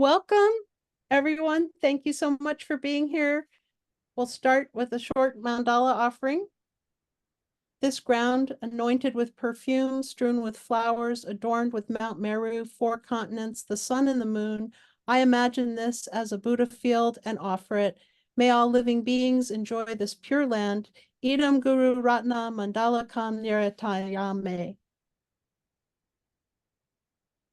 Welcome, everyone. Thank you so much for being here. We'll start with a short mandala offering. This ground, anointed with perfume, strewn with flowers, adorned with Mount Meru, 4 continents, the sun and the moon, I imagine this as a Buddha field and offer it. May all living beings enjoy this pure land. Idam Guru Ratna Mandalakam Niratayame.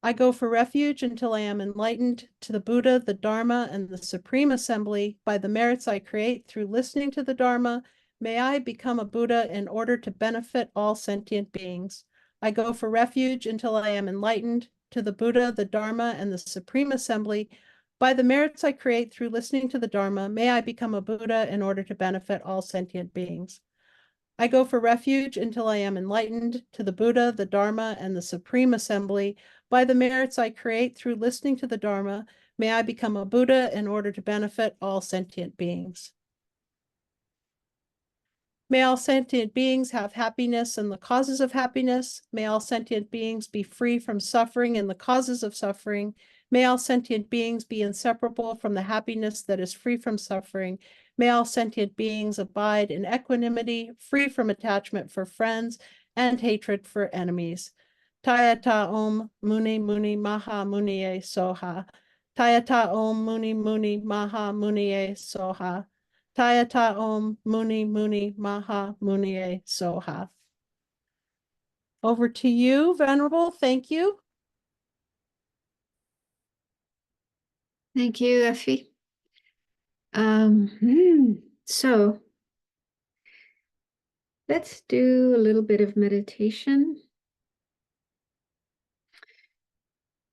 I go for refuge until I am enlightened to the Buddha, the Dharma, and the Supreme Assembly. By the merits I create through listening to the Dharma, may I become a Buddha in order to benefit all sentient beings. I go for refuge until I am enlightened to the Buddha, the Dharma, and the Supreme Assembly. By the merits I create through listening to the Dharma, may I become a Buddha in order to benefit all sentient beings. I go for refuge until I am enlightened to the Buddha, the Dharma, and the Supreme Assembly. By the merits I create through listening to the Dharma, may I become a Buddha in order to benefit all sentient beings. May all sentient beings have happiness and the causes of happiness. May all sentient beings be free from suffering and the causes of suffering. May all sentient beings be inseparable from the happiness that is free from suffering. May all sentient beings abide in equanimity, free from attachment for friends and hatred for enemies. Tayata Om Muni Muni Maha Muniye Soha. Tayata Om Muni Muni Maha Muniye Soha. Tayata Om Muni Muni Maha Muniye Soha. Over to you, Venerable. Thank you. Thank you, Effie. So let's do a little bit of meditation.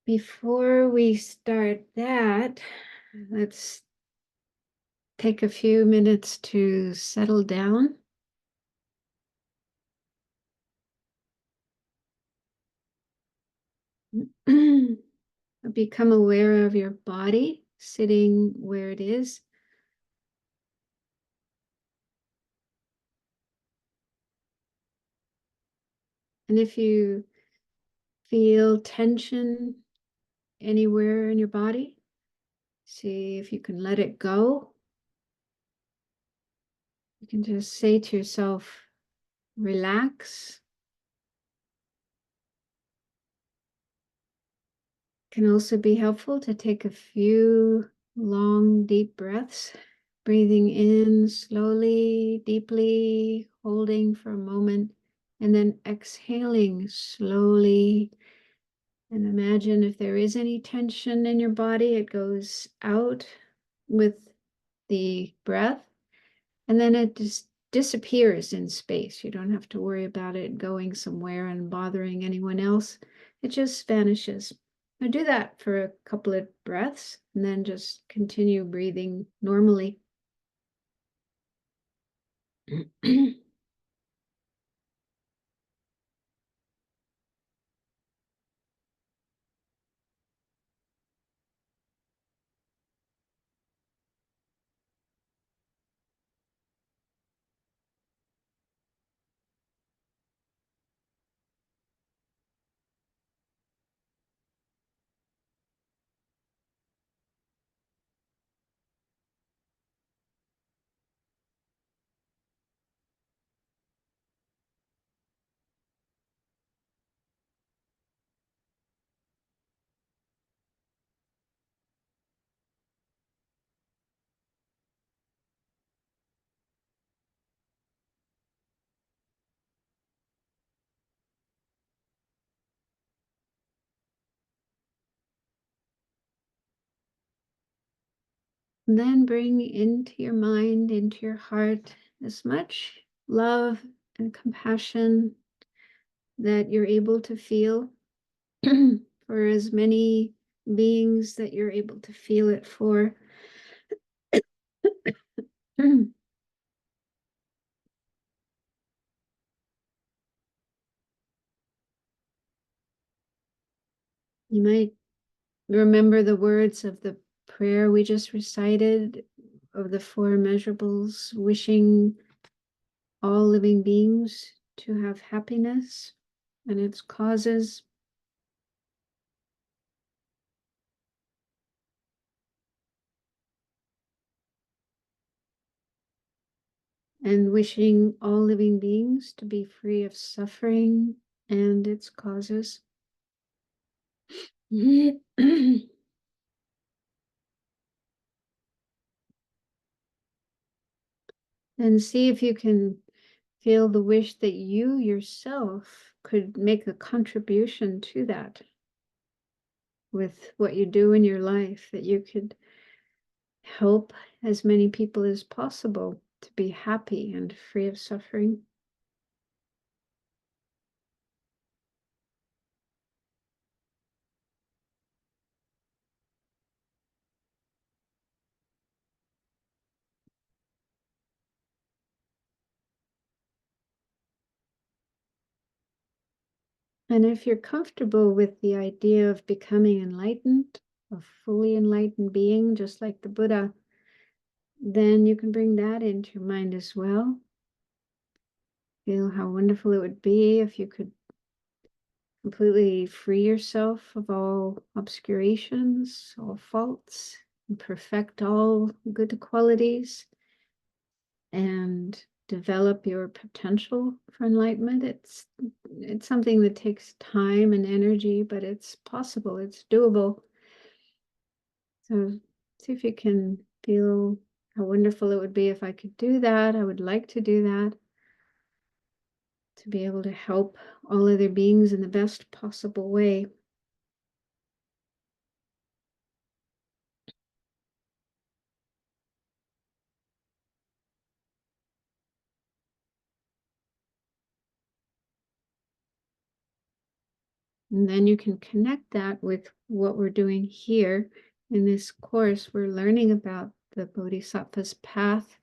Before we start that, let's take a few minutes to settle down. Become aware of your body sitting where it is. And if you feel tension anywhere in your body, see if you can let it go. You can just say to yourself, relax. It can also be helpful to take a few long, deep breaths, breathing in slowly, deeply, holding for a moment, and then exhaling slowly. And imagine if there is any tension in your body, it goes out with the breath, and then it just disappears in space. You don't have to worry about it going somewhere and bothering anyone else. It just vanishes. Now do that for a couple of breaths, and then just continue breathing normally. And then bring into your mind, into your heart, as much love and compassion that you're able to feel for as many beings that you're able to feel it for. You might remember the words of the prayer we just recited of the 4 immeasurables, wishing all living beings to have happiness and its causes. and wishing all living beings to be free of suffering and its causes. And see if you can feel the wish that you yourself could make a contribution to that with what you do in your life, that you could help as many people as possible to be happy and free of suffering. And if you're comfortable with the idea of becoming enlightened, a fully enlightened being, just like the Buddha, then you can bring that into your mind as well. Feel how wonderful it would be if you could completely free yourself of all obscurations, all faults, and perfect all good qualities, and develop your potential for enlightenment. It's something that takes time and energy, but it's possible, it's doable. So see if you can feel how wonderful it would be if I could do that. I would like to do that, to be able to help all other beings in the best possible way. And then you can connect that with what we're doing here. In this course, we're learning about the bodhisattva's path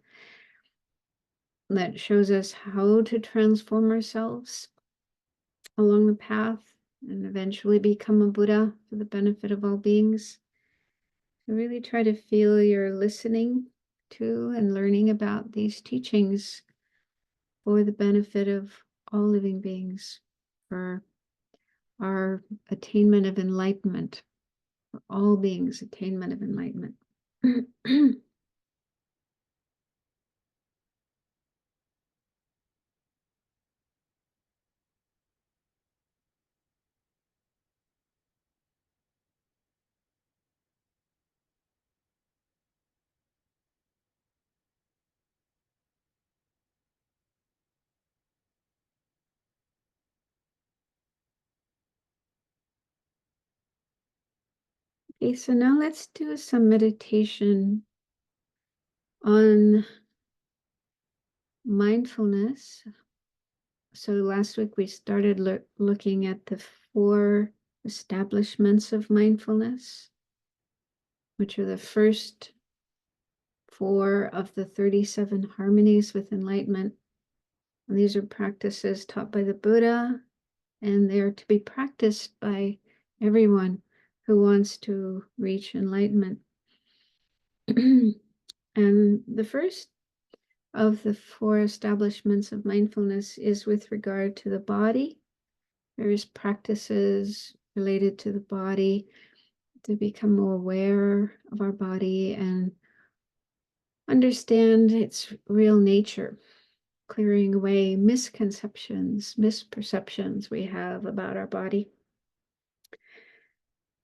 that shows us how to transform ourselves along the path and eventually become a Buddha for the benefit of all beings. So really try to feel you're listening to and learning about these teachings for the benefit of all living beings, for our attainment of enlightenment, for all beings' attainment of enlightenment. Okay, so now let's do some meditation on mindfulness. So last week we started looking at the 4 establishments of mindfulness, which are the first 4 of the 37 harmonies with enlightenment. And these are practices taught by the Buddha, and they're to be practiced by everyone who wants to reach enlightenment. And the first of the 4 establishments of mindfulness is with regard to the body. Various practices related to the body to become more aware of our body and understand its real nature, clearing away misconceptions, misperceptions we have about our body.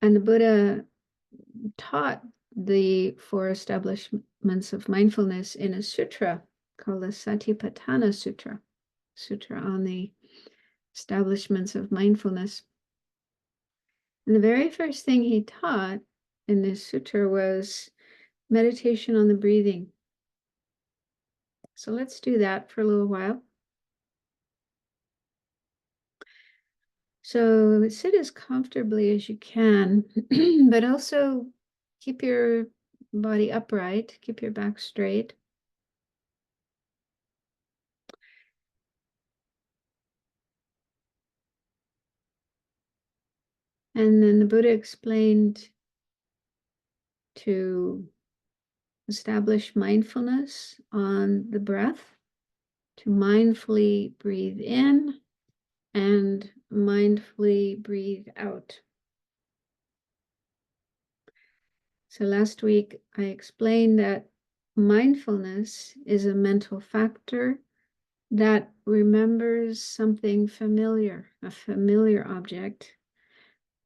And the Buddha taught the 4 establishments of mindfulness in a sutra called the Satipatthana Sutra, Sutra on the establishments of mindfulness. And the very first thing he taught in this sutra was meditation on the breathing. So let's do that for a little while. So sit as comfortably as you can, but also keep your body upright, keep your back straight. And then the Buddha explained to establish mindfulness on the breath, to mindfully breathe in and mindfully breathe out. So last week I explained that mindfulness is a mental factor that remembers something familiar, a familiar object,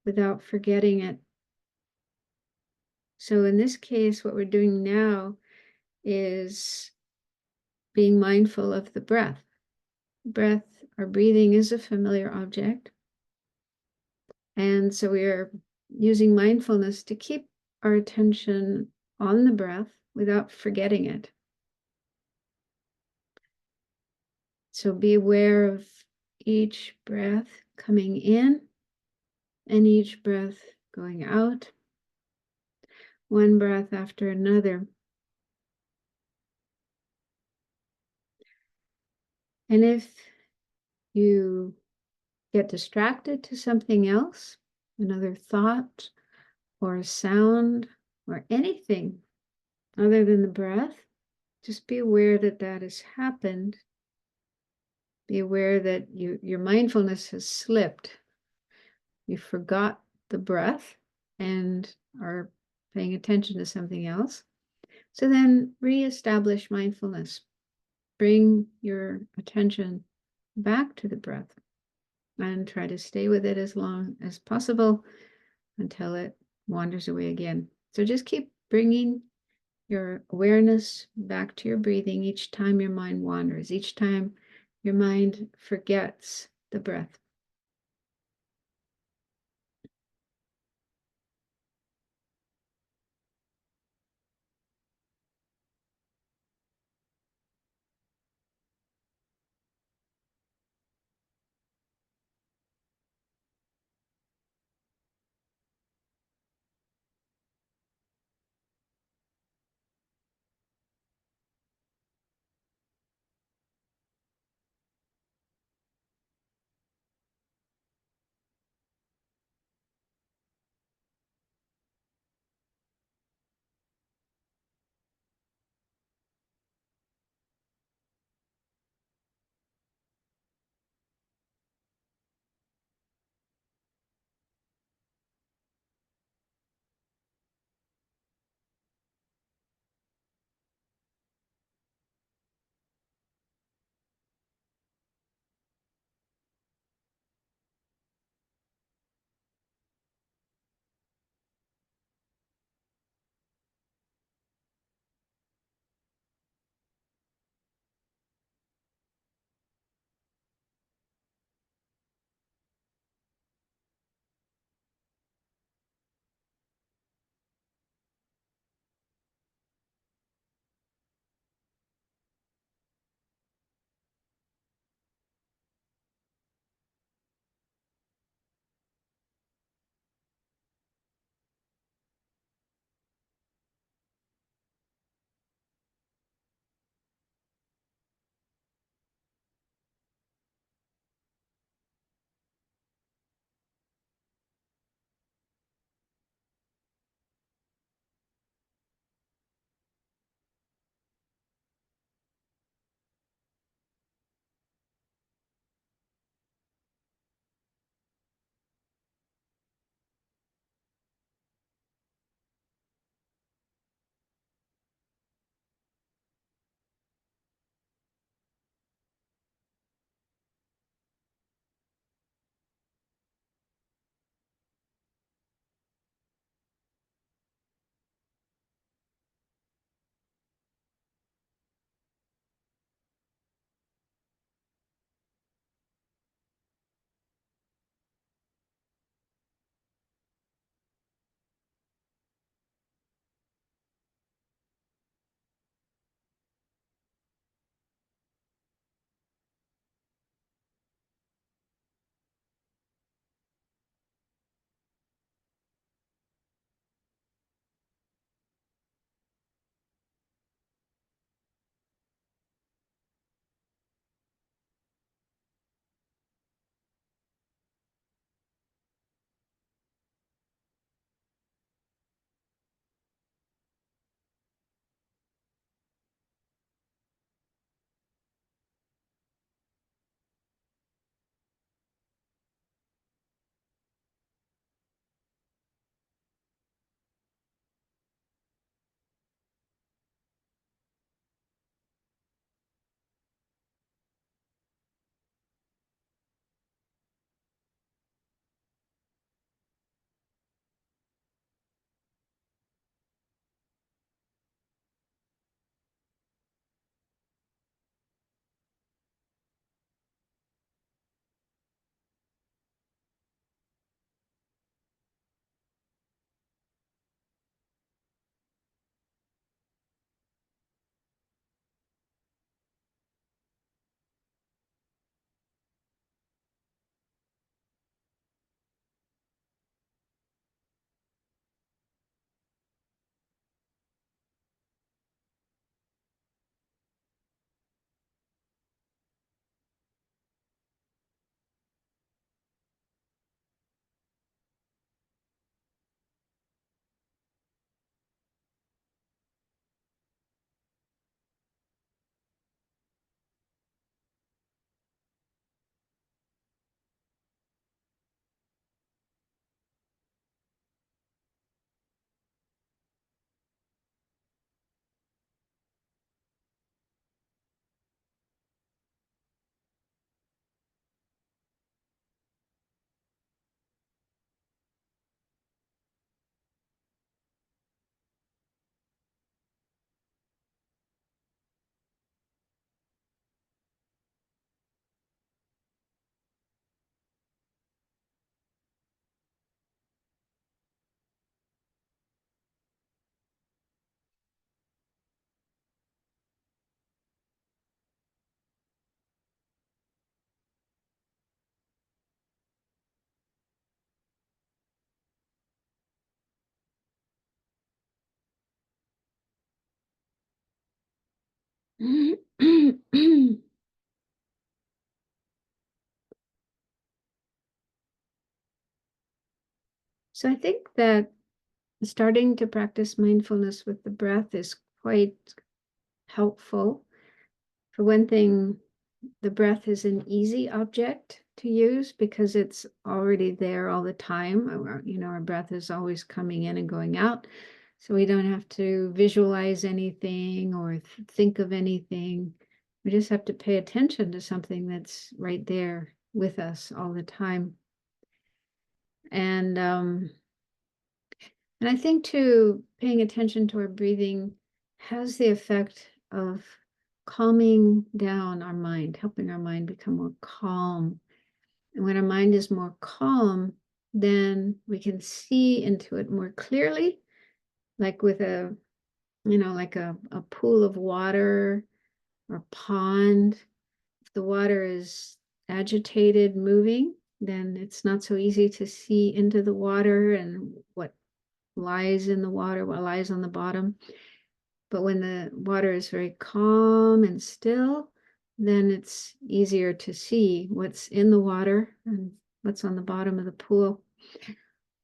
without forgetting it. So in this case, what we're doing now is being mindful of the breath. Breath, our breathing is a familiar object. And so we are using mindfulness to keep our attention on the breath without forgetting it. So be aware of each breath coming in and each breath going out, one breath after another. And if you get distracted to something else, another thought or a sound or anything other than the breath, just be aware that that has happened. Be aware that your mindfulness has slipped. You forgot the breath and are paying attention to something else. So then reestablish mindfulness. Bring your attention back to the breath and try to stay with it as long as possible until it wanders away again. So just keep bringing your awareness back to your breathing each time your mind wanders, each time your mind forgets the breath. So I think that starting to practice mindfulness with the breath is quite helpful. For one thing, the breath is an easy object to use because it's already there all the time. Our breath is always coming in and going out. So we don't have to visualize anything or think of anything. We just have to pay attention to something that's right there with us all the time. And I think too, paying attention to our breathing has the effect of calming down our mind, helping our mind become more calm. And when our mind is more calm, then we can see into it more clearly, like with like a pool of water or pond. If the water is agitated, moving, then it's not so easy to see into the water and what lies in the water, what lies on the bottom. But when the water is very calm and still, then it's easier to see what's in the water and what's on the bottom of the pool.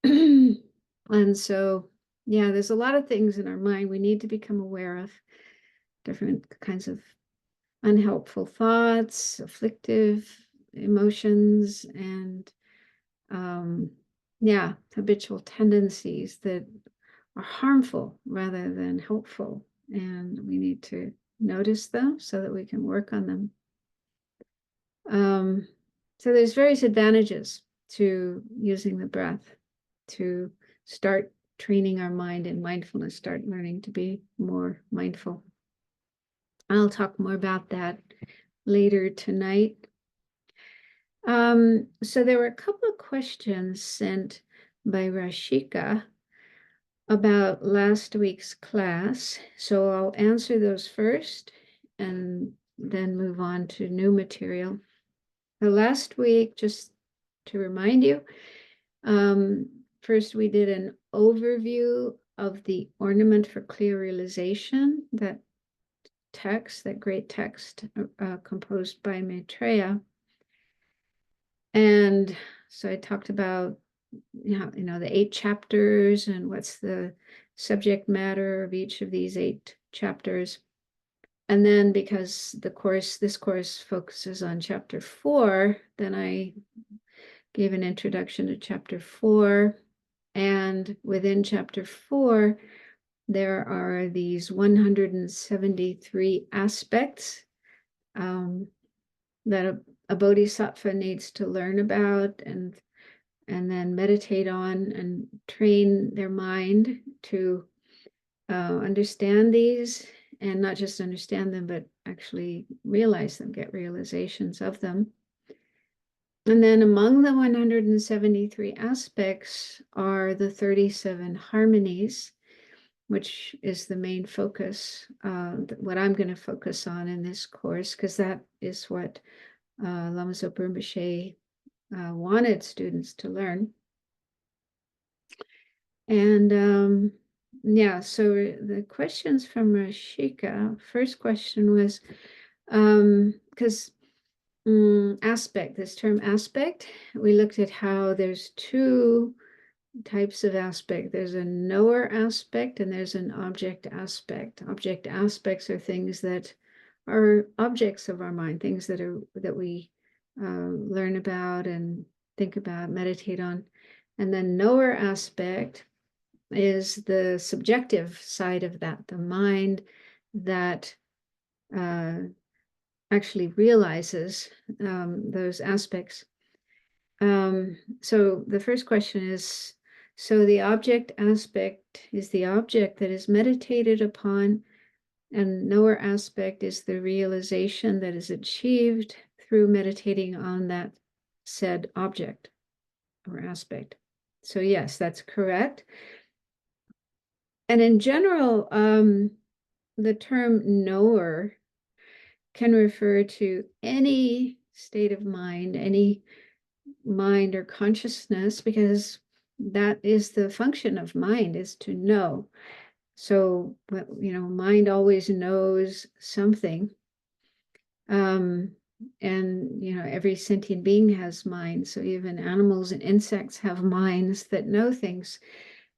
And so, yeah, there's a lot of things in our mind we need to become aware of, different kinds of unhelpful thoughts, afflictive emotions, and habitual tendencies that are harmful rather than helpful. And we need to notice them so that we can work on them. So there's various advantages to using the breath to start training our mind in mindfulness, start learning to be more mindful. I'll talk more about that later tonight. So there were a couple of questions sent by Rashika about last week's class. So I'll answer those first and then move on to new material. Last week, just to remind you, first we did an overview of the Ornament for Clear Realization, that great text composed by Maitreya. And so I talked about the 8 chapters and what's the subject matter of each of these 8 chapters. And then because this course focuses on chapter 4, then I gave an introduction to chapter 4. And within chapter 4, there are these 173 aspects that a bodhisattva needs to learn about and then meditate on and train their mind to understand these, and not just understand them, but actually realize them, get realizations of them. And then among the 173 aspects are the 37 harmonies, which is the main focus, what I'm going to focus on in this course, because that is what Lama Zopa Rinpoche wanted students to learn. And so the questions from Rashika, first question was, because this term aspect, we looked at how there's 2 types of aspect. There's a knower aspect and there's an object aspect. Object aspects are things that are objects of our mind, things that we learn about and think about, meditate on. And then knower aspect is the subjective side of that, the mind that actually realizes those aspects. So the first question is, so the object aspect is the object that is meditated upon, and knower aspect is the realization that is achieved through meditating on that said object or aspect. So yes, that's correct. And in general, the term knower can refer to any state of mind, any mind or consciousness, because that is the function of mind, is to know. So, mind always knows something. And, every sentient being has minds. So even animals and insects have minds that know things.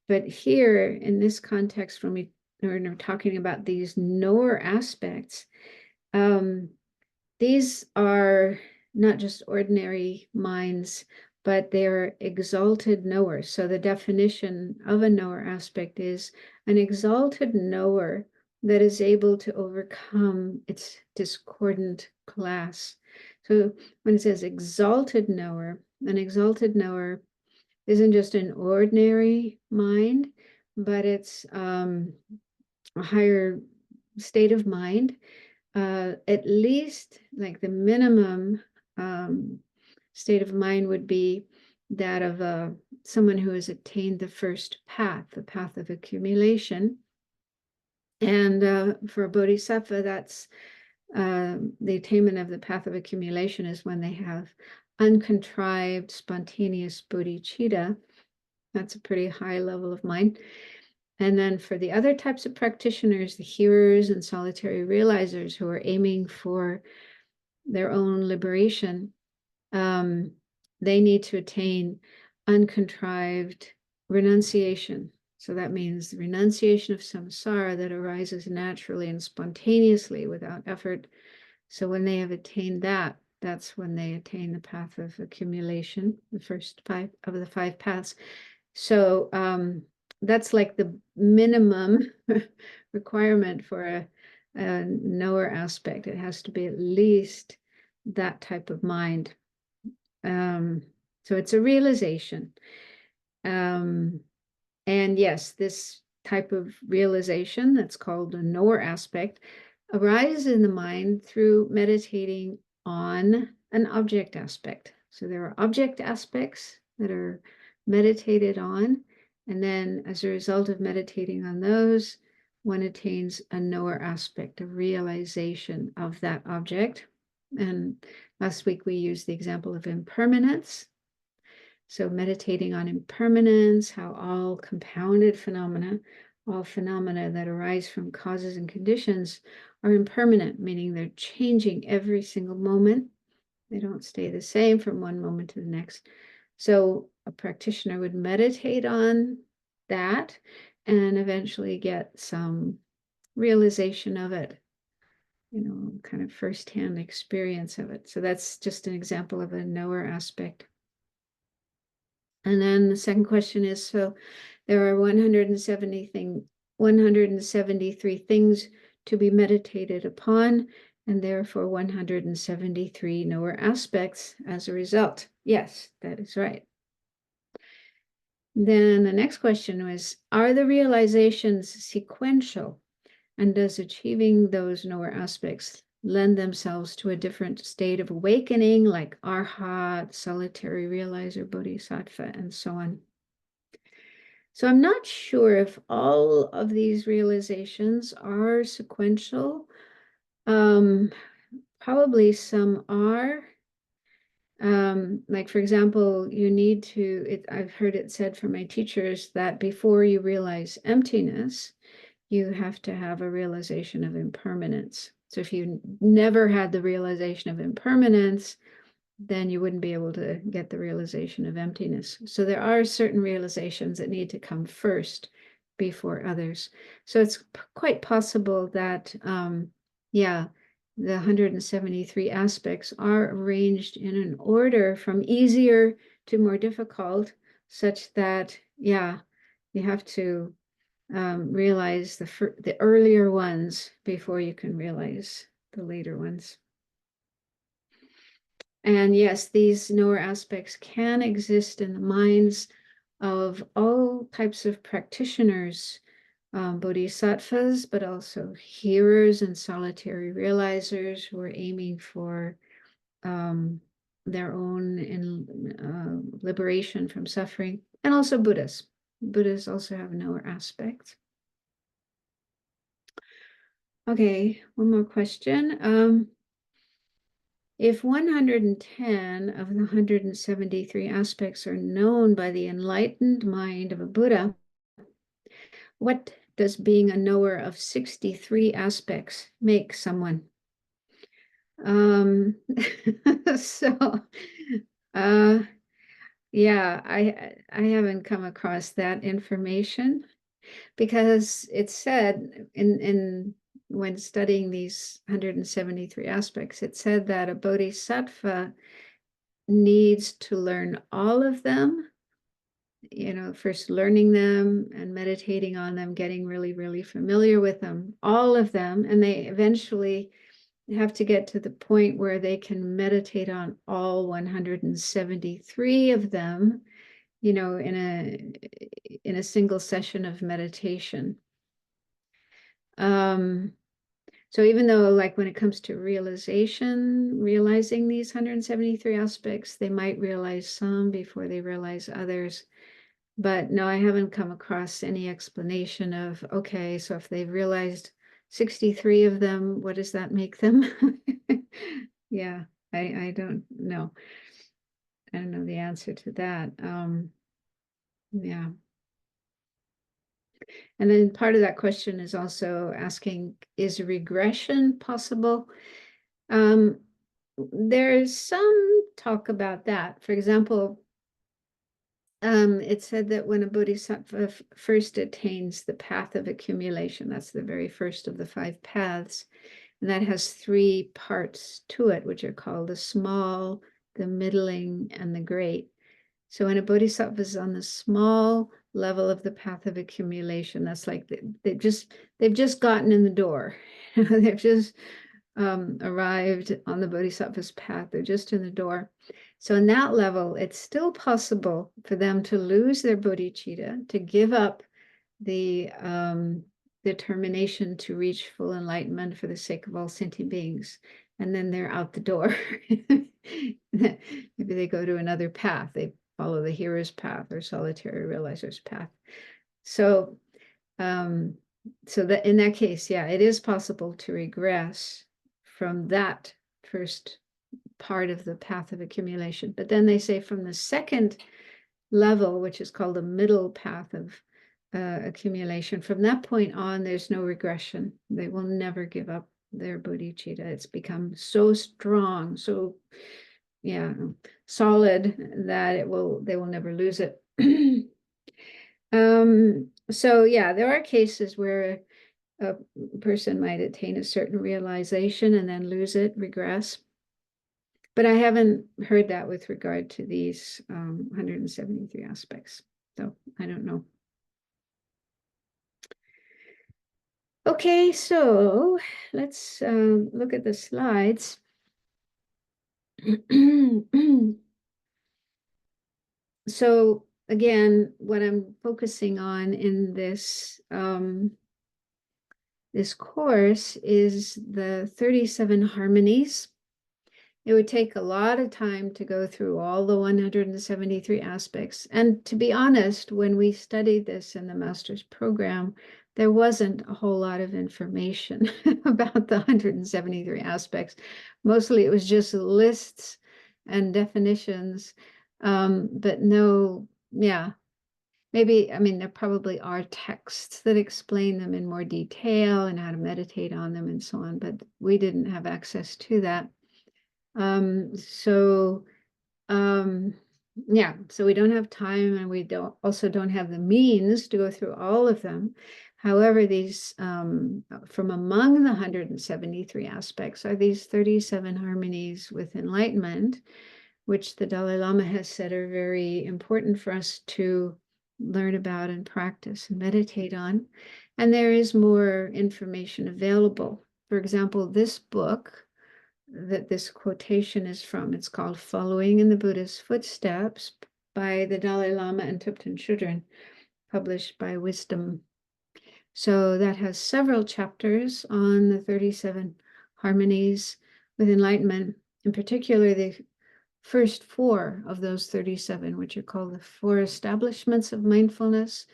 But here in this context, when we're talking about these knower aspects, these are not just ordinary minds, but they're exalted knowers. So the definition of a knower aspect is an exalted knower that is able to overcome its discordant class. So when it says exalted knower, an exalted knower isn't just an ordinary mind, but it's a higher state of mind. At least like the minimum state of mind would be that of someone who has attained the first path, the path of accumulation. And for a bodhisattva, that's the attainment of the path of accumulation is when they have uncontrived, spontaneous bodhicitta. That's a pretty high level of mind. And then for the other types of practitioners, the hearers and solitary realizers who are aiming for their own liberation, they need to attain uncontrived renunciation. So that means renunciation of samsara that arises naturally and spontaneously without effort. So when they have attained that, that's when they attain the path of accumulation, the first 5 of the 5 paths. So that's like the minimum requirement for a knower aspect. It has to be at least that type of mind. So it's a realization. And yes, this type of realization that's called a knower aspect arises in the mind through meditating on an object aspect. So there are object aspects that are meditated on, and then as a result of meditating on those, one attains a knower aspect, a realization of that object. And last week we used the example of impermanence. So meditating on impermanence, how all compounded phenomena, all phenomena that arise from causes and conditions are impermanent, meaning they're changing every single moment. They don't stay the same from one moment to the next. So a practitioner would meditate on that and eventually get some realization of it, kind of firsthand experience of it. So that's just an example of a knower aspect. And then the second question is, so there are 173 things to be meditated upon, and therefore 173 knower aspects as a result. Yes, that is right. Then the next question was, are the realizations sequential? And does achieving those knower aspects lend themselves to a different state of awakening, like arhat, solitary realizer, bodhisattva, and so on? So I'm not sure if all of these realizations are sequential. Probably some are. Like, for example, you need to, I've heard it said from my teachers that before you realize emptiness, you have to have a realization of impermanence. So if you never had the realization of impermanence, then you wouldn't be able to get the realization of emptiness. So there are certain realizations that need to come first before others. So it's quite possible that, the 173 aspects are arranged in an order from easier to more difficult, such that, you have to realize the earlier ones before you can realize the later ones. And yes, these knower aspects can exist in the minds of all types of practitioners, bodhisattvas, but also hearers and solitary realizers who are aiming for their own liberation from suffering, and also Buddhas. Buddhas also have knower aspects. Okay, one more question. If 110 of the 173 aspects are known by the enlightened mind of a Buddha, what does being a knower of 63 aspects make someone? So, yeah, I haven't come across that information, because it said in when studying these 173 aspects, it said that a bodhisattva needs to learn all of them, first learning them and meditating on them, getting really, really familiar with them, all of them, and they eventually have to get to the point where they can meditate on all 173 of them, in a single session of meditation. So even though, like, when it comes to realizing these 173 aspects, they might realize some before they realize others. But no, I haven't come across any explanation of, okay, so if they've realized 63 of them, what does that make them? Yeah, I don't know. I don't know the answer to that. Yeah. And then part of that question is also asking, is regression possible? There's some talk about that. For example, it said that when a bodhisattva first attains the path of accumulation, that's the very first of the 5 paths, and that has 3 parts to it, which are called the small, the middling, and the great. So when a bodhisattva is on the small level of the path of accumulation, that's like they've just gotten in the door. They've just arrived on the bodhisattva's path. They're just in the door. So in that level, it's still possible for them to lose their bodhicitta, to give up the determination to reach full enlightenment for the sake of all sentient beings. And then they're out the door. Maybe they go to another path. They follow the hero's path or solitary realizer's path. So, so that in that case, yeah, it is possible to regress from that first part of the path of accumulation. But then they say from the second level, which is called the middle path of accumulation, from that point on, there's no regression. They will never give up their bodhicitta. It's become so strong, so solid, that they will never lose it. So yeah, there are cases where a person might attain a certain realization and then lose it, regress. But I haven't heard that with regard to these 173 aspects. So I don't know. Okay, so let's look at the slides. So again, what I'm focusing on in this this course is the 37 harmonies. It would take a lot of time to go through all the 173 aspects. And to be honest, when we studied this in the master's program, there wasn't a whole lot of information about the 173 aspects. Mostly it was just lists and definitions, but no, maybe, I mean, there probably are texts that explain them in more detail and how to meditate on them and so on, but we didn't have access to that. So we don't have time, and we also don't have the means to go through all of them. However, these from among the 173 aspects are these 37 harmonies with enlightenment, which the Dalai Lama has said are very important for us to learn about and practice and meditate on. And there is more information available. For example, this book that this quotation is from, it's called Following in the Buddha's Footsteps by the Dalai Lama and Thupten Chödrön, published by Wisdom. So that has several chapters on the 37 harmonies with enlightenment, in particular the first 4 of those 37, which are called the 4 establishments of mindfulness,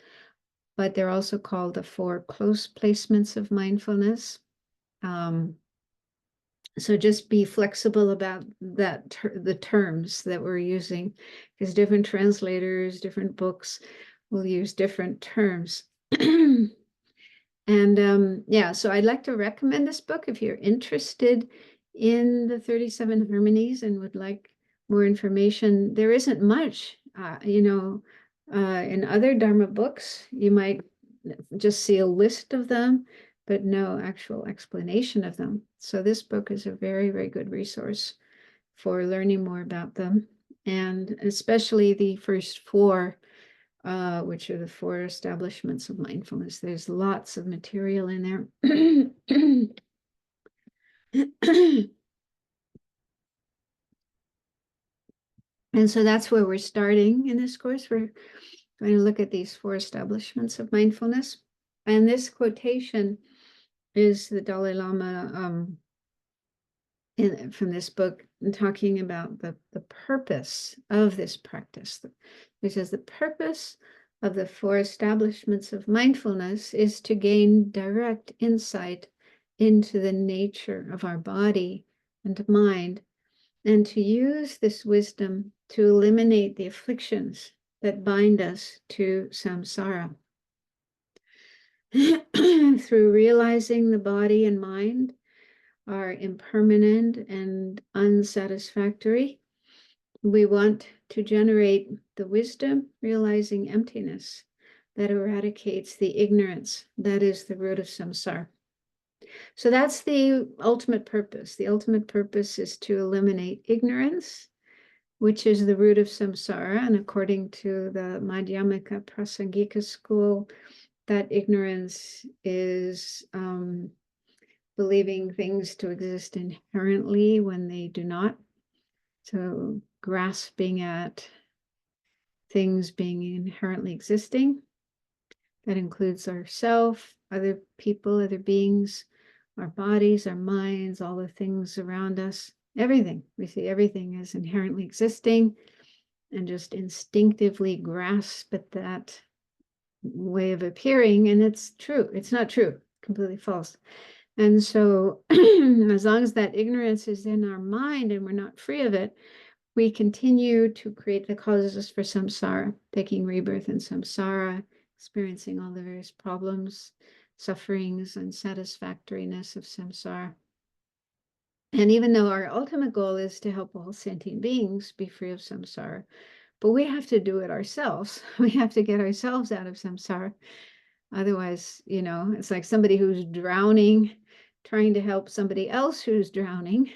but they're also called the 4 close placements of mindfulness. So just be flexible about that, the terms that we're using, because different translators, different books will use different terms. And yeah, so I'd like to recommend this book if you're interested in the 37 harmonies and would like more information. There isn't much, in other Dharma books. You might just see a list of them, but no actual explanation of them. So this book is a very, very good resource for learning more about them, and especially the first four, which are the four establishments of mindfulness. There's lots of material in there. And so that's where we're starting in this course. We're going to look at these four establishments of mindfulness. And this quotation is the Dalai Lama from this book, talking about the purpose of this practice. He says the purpose of the four establishments of mindfulness is to gain direct insight into the nature of our body and mind, and to use this wisdom to eliminate the afflictions that bind us to samsara. Through realizing the body and mind are impermanent and unsatisfactory, we want to generate the wisdom realizing emptiness that eradicates the ignorance that is the root of samsara. So that's the ultimate purpose. The ultimate purpose is to eliminate ignorance, which is the root of samsara. And according to the Madhyamaka Prasangika school, that ignorance is believing things to exist inherently when they do not. So grasping at things being inherently existing. That includes ourself, other people, other beings, our bodies, our minds, all the things around us, everything. We see everything as inherently existing and just instinctively grasp at that way of appearing. And it's true. It's not true. Completely false. And so as long as that ignorance is in our mind and we're not free of it, we continue to create the causes for samsara, taking rebirth in samsara, experiencing all the various problems, sufferings, and unsatisfactoriness of samsara. And even though our ultimate goal is to help all sentient beings be free of samsara, but we have to do it ourselves. We have to get ourselves out of samsara. Otherwise, it's like somebody who's drowning, trying to help somebody else who's drowning.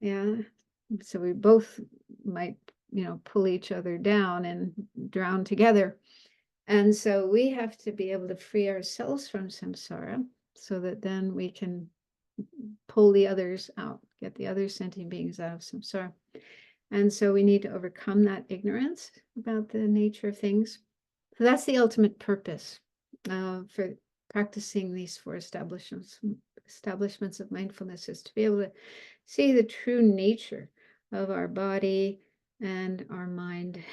Yeah. So we both might, pull each other down and drown together. And so we have to be able to free ourselves from samsara so that then we can pull the others out, get the other sentient beings out of samsara. And so we need to overcome that ignorance about the nature of things. So that's the ultimate purpose for practicing these four establishments of mindfulness, is to be able to see the true nature of our body and our mind.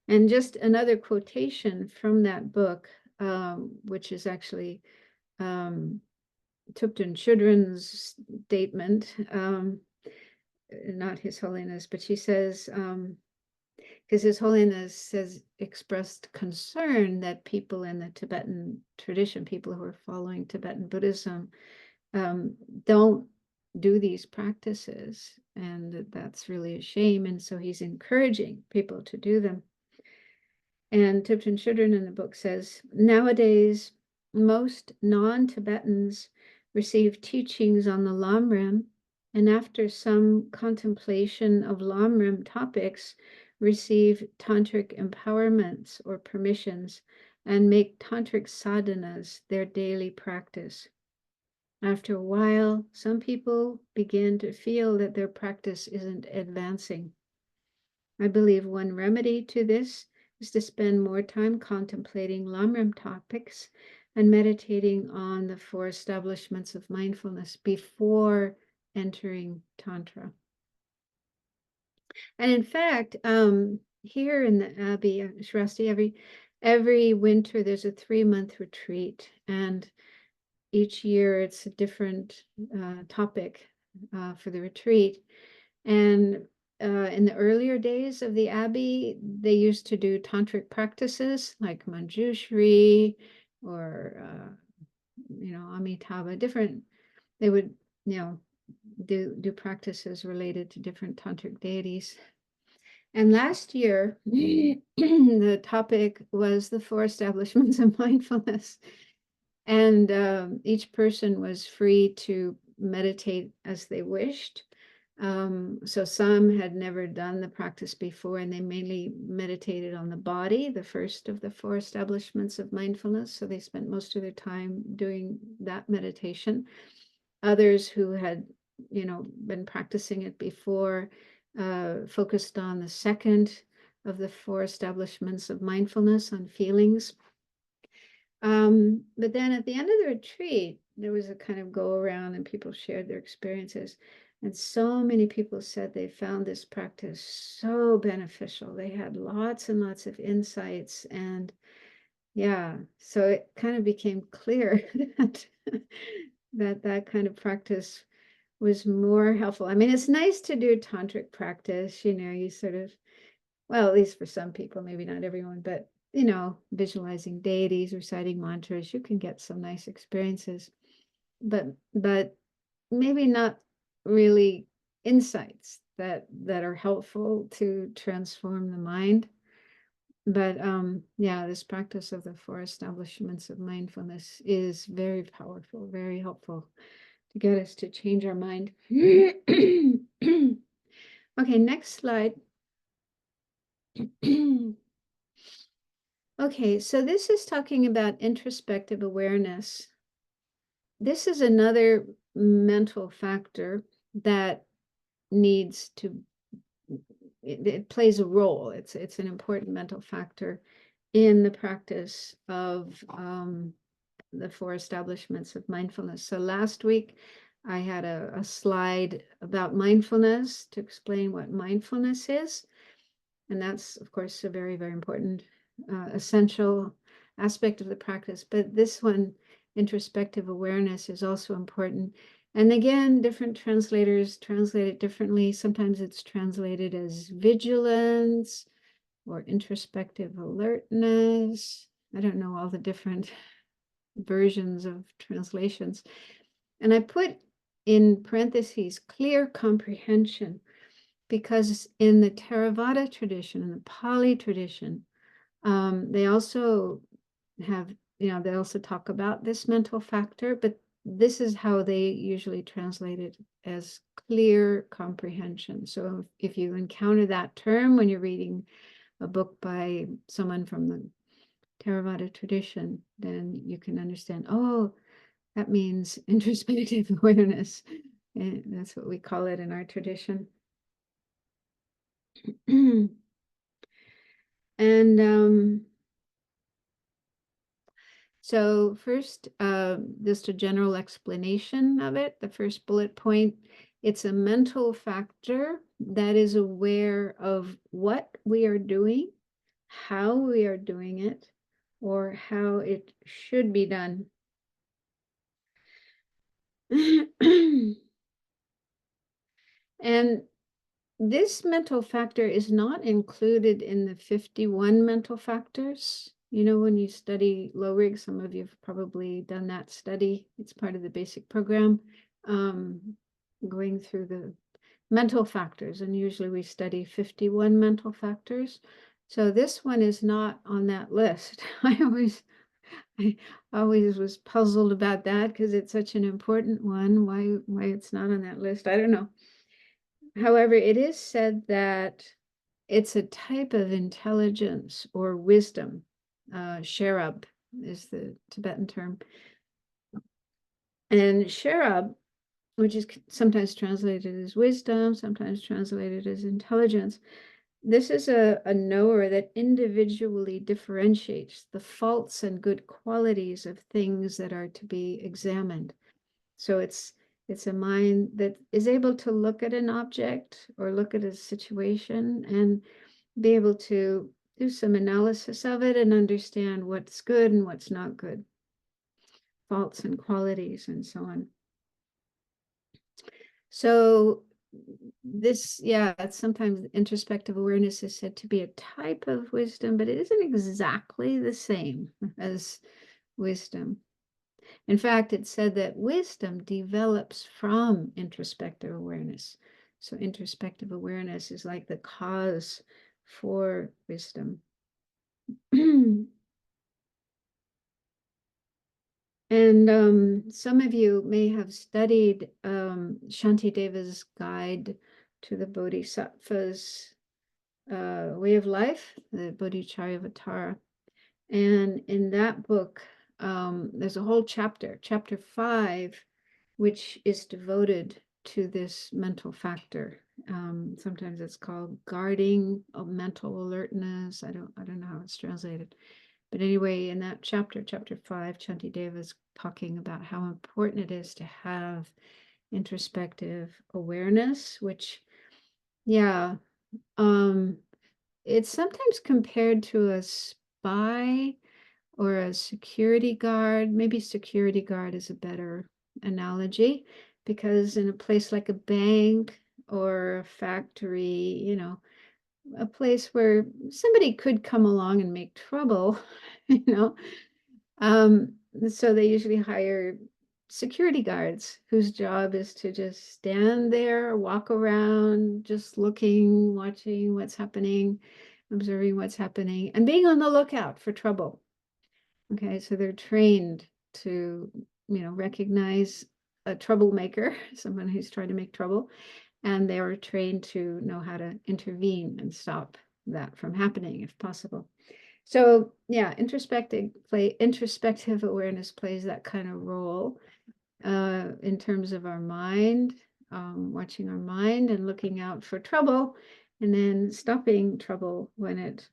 And just another quotation from that book, which is actually Thupten Chodron's statement, not His Holiness, but she says, because His Holiness has expressed concern that people in the Tibetan tradition, people who are following Tibetan Buddhism, don't do these practices, and that's really a shame. And so he's encouraging people to do them. And Thupten Chodron in the book says, nowadays, most non-Tibetans receive teachings on the Lamrim, and after some contemplation of Lamrim topics, receive tantric empowerments or permissions and make tantric sadhanas their daily practice. After a while, some people begin to feel that their practice isn't advancing. I believe one remedy to this is to spend more time contemplating Lamrim topics and meditating on the four establishments of mindfulness before entering Tantra. And in fact, here in the Abbey, Shrasti, every winter there's a 3-month retreat, and each year it's a different topic for the retreat. And in the earlier days of the Abbey, they used to do tantric practices like Manjushri or, Amitabha, different, they would, do practices related to different tantric deities. And last year, the topic was the 4 establishments of mindfulness. And each person was free to meditate as they wished. So some had never done the practice before, and they mainly meditated on the body, the first of the 4 establishments of mindfulness. So they spent most of their time doing that meditation. Others who had, been practicing it before, focused on the second of the 4 establishments of mindfulness, on feelings. But then at the end of the retreat, there was a kind of go around and people shared their experiences. And so many people said they found this practice so beneficial. They had lots and lots of insights. And yeah, so it kind of became clear that kind of practice was more helpful. I mean, it's nice to do tantric practice, you sort of, well, at least for some people, maybe not everyone, but visualizing deities, reciting mantras, you can get some nice experiences, but maybe not really insights that are helpful to transform the mind. But yeah, this practice of the 4 establishments of mindfulness is very powerful, very helpful to get us to change our mind. Okay, next slide. Okay, so this is talking about introspective awareness. This is another mental factor that needs to, it plays a role. It's an important mental factor in the practice of the 4 establishments of mindfulness. So last week, I had a slide about mindfulness to explain what mindfulness is. And that's, of course, a very, very important, essential aspect of the practice. But this one, introspective awareness, is also important. And again, different translators translate it differently. Sometimes it's translated as vigilance or introspective alertness. I don't know all the different versions of translations. And I put in parentheses clear comprehension, because in the Theravada tradition, in the Pali tradition, they also have, they also talk about this mental factor, but this is how they usually translate it, as clear comprehension. So if you encounter that term when you're reading a book by someone from the Theravada tradition, then you can understand, oh, that means introspective awareness. And that's what we call it in our tradition. And so first, just a general explanation of it. The first bullet point, it's a mental factor that is aware of what we are doing, how we are doing it, or how it should be done. And this mental factor is not included in the 51 mental factors. When you study low rig, some of you have probably done that study. It's part of the basic program, going through the mental factors. And usually we study 51 mental factors. So this one is not on that list. I always was puzzled about that, because it's such an important one. Why it's not on that list, I don't know. However, it is said that it's a type of intelligence or wisdom. Sherab is the Tibetan term. And Sherab, which is sometimes translated as wisdom, sometimes translated as intelligence, this is a knower that individually differentiates the faults and good qualities of things that are to be examined. So it's a mind that is able to look at an object or look at a situation and be able to do some analysis of it and understand what's good and what's not good, faults and qualities and so on. So this, yeah, sometimes introspective awareness is said to be a type of wisdom, but it isn't exactly the same as wisdom. In fact, it said that wisdom develops from introspective awareness. So introspective awareness is like the cause for wisdom. And some of you may have studied Shantideva's Guide to the Bodhisattvas Way of Life, the Bodhicharyavatara. And in that book, there's a whole chapter, chapter 5, which is devoted to this mental factor. Sometimes it's called guarding of mental alertness. I don't know how it's translated. But anyway, in that chapter, chapter 5, Shantideva is talking about how important it is to have introspective awareness, which, yeah, it's sometimes compared to a spy or a security guard. Maybe security guard is a better analogy, because in a place like a bank or a factory, you know, a place where somebody could come along and make trouble, you know. So they usually hire security guards whose job is to just stand there, walk around, just looking, watching what's happening, observing what's happening, and being on the lookout for trouble. Okay, so they're trained to, you know, recognize a troublemaker, someone who's trying to make trouble, and they are trained to know how to intervene and stop that from happening if possible. So yeah, introspective awareness plays that kind of role in terms of our mind, watching our mind and looking out for trouble, and then stopping trouble when it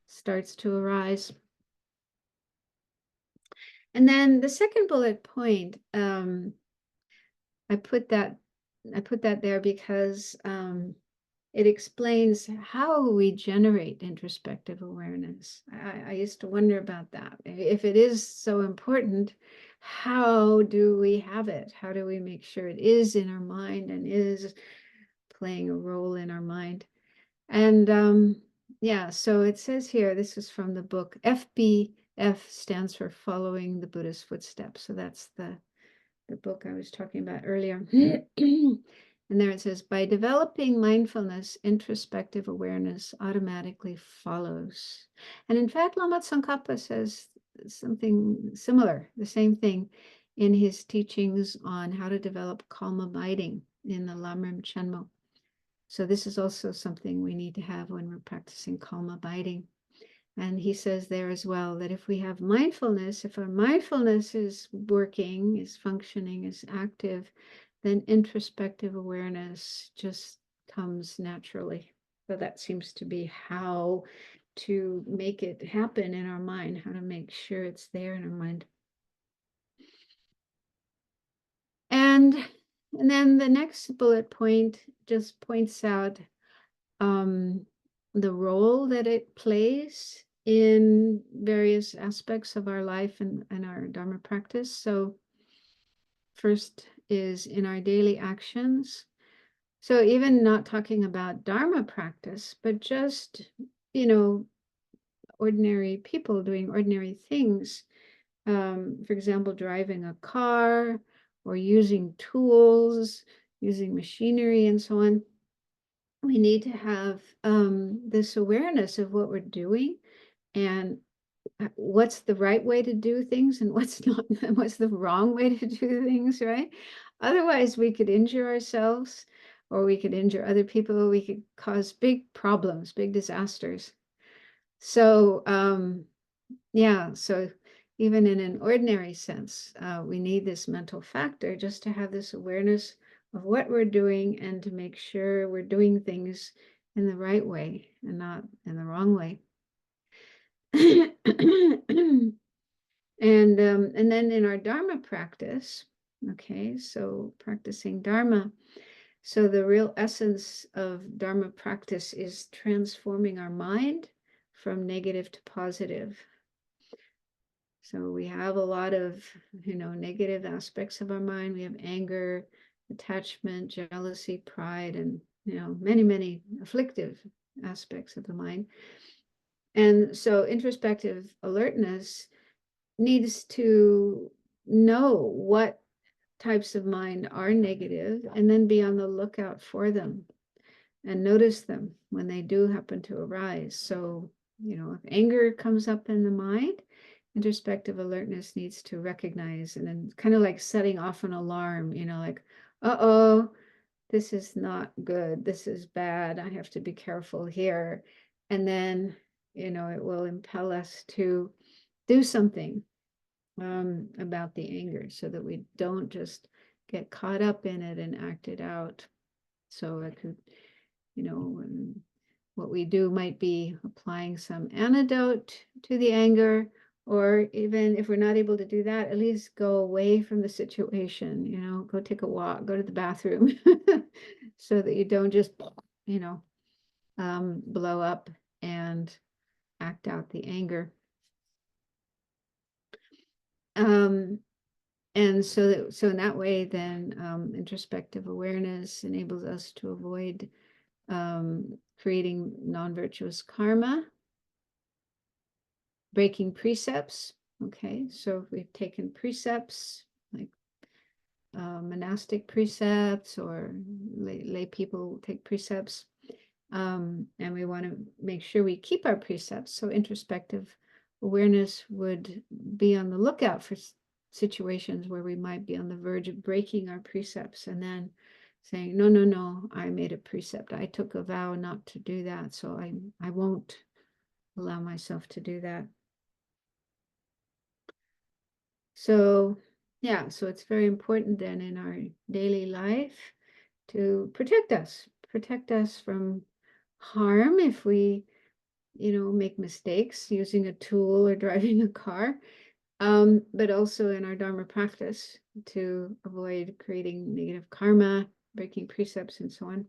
starts to arise. And then the second bullet point, I put that there because it explains how we generate introspective awareness. I used to wonder about that. If it is so important, how do we have it? How do we make sure it is in our mind and is playing a role in our mind? And yeah, so it says here, this is from the book. FBF stands for Following the Buddha's Footsteps. So that's the book I was talking about earlier. And there it says, by developing mindfulness, introspective awareness automatically follows. And in fact, Lama Tsongkhapa says something similar, the same thing, in his teachings on how to develop calm abiding in the Lamrim Chenmo. So this is also something we need to have when we're practicing calm abiding. And he says there as well that if we have mindfulness, if our mindfulness is working, is functioning, is active, then introspective awareness just comes naturally. So that seems to be how to make it happen in our mind, how to make sure it's there in our mind. And then the next bullet point just points out the role that it plays in various aspects of our life and our Dharma practice. So first is in our daily actions. So even not talking about Dharma practice, but just, you know, ordinary people doing ordinary things. For example, driving a car or using tools, using machinery and so on. We need to have this awareness of what we're doing and what's the right way to do things and what's not, what's the wrong way to do things, right? Otherwise, we could injure ourselves or we could injure other people. We could cause big problems, big disasters. So, yeah, so even in an ordinary sense, we need this mental factor just to have this awareness of what we're doing and to make sure we're doing things in the right way and not in the wrong way. And then in our Dharma practice, okay, so practicing Dharma. So the real essence of Dharma practice is transforming our mind from negative to positive. So we have a lot of, you know, negative aspects of our mind. We have anger, attachment, jealousy, pride, and many, many afflictive aspects of the mind. And so introspective alertness needs to know what types of mind are negative and then be on the lookout for them and notice them when they do happen to arise. So, if anger comes up in the mind, introspective alertness needs to recognize and then kind of like setting off an alarm, like, uh-oh, this is not good. This is bad. I have to be careful here. And then, it will impel us to do something about the anger so that we don't just get caught up in it and act it out. So it could, what we do might be applying some antidote to the anger, or even if we're not able to do that, at least go away from the situation, go take a walk, go to the bathroom, so that you don't just, blow up and act out the anger. And so in that way, then introspective awareness enables us to avoid creating non-virtuous karma, breaking precepts. Okay, so if we've taken precepts like monastic precepts, or lay people take precepts, and we want to make sure we keep our precepts. So introspective awareness would be on the lookout for situations where we might be on the verge of breaking our precepts, and then saying, no, no, no, I made a precept. I took a vow not to do that, so I won't allow myself to do that. So, yeah, so it's very important then in our daily life to protect us from harm if we, make mistakes using a tool or driving a car, but also in our Dharma practice to avoid creating negative karma, breaking precepts, and so on.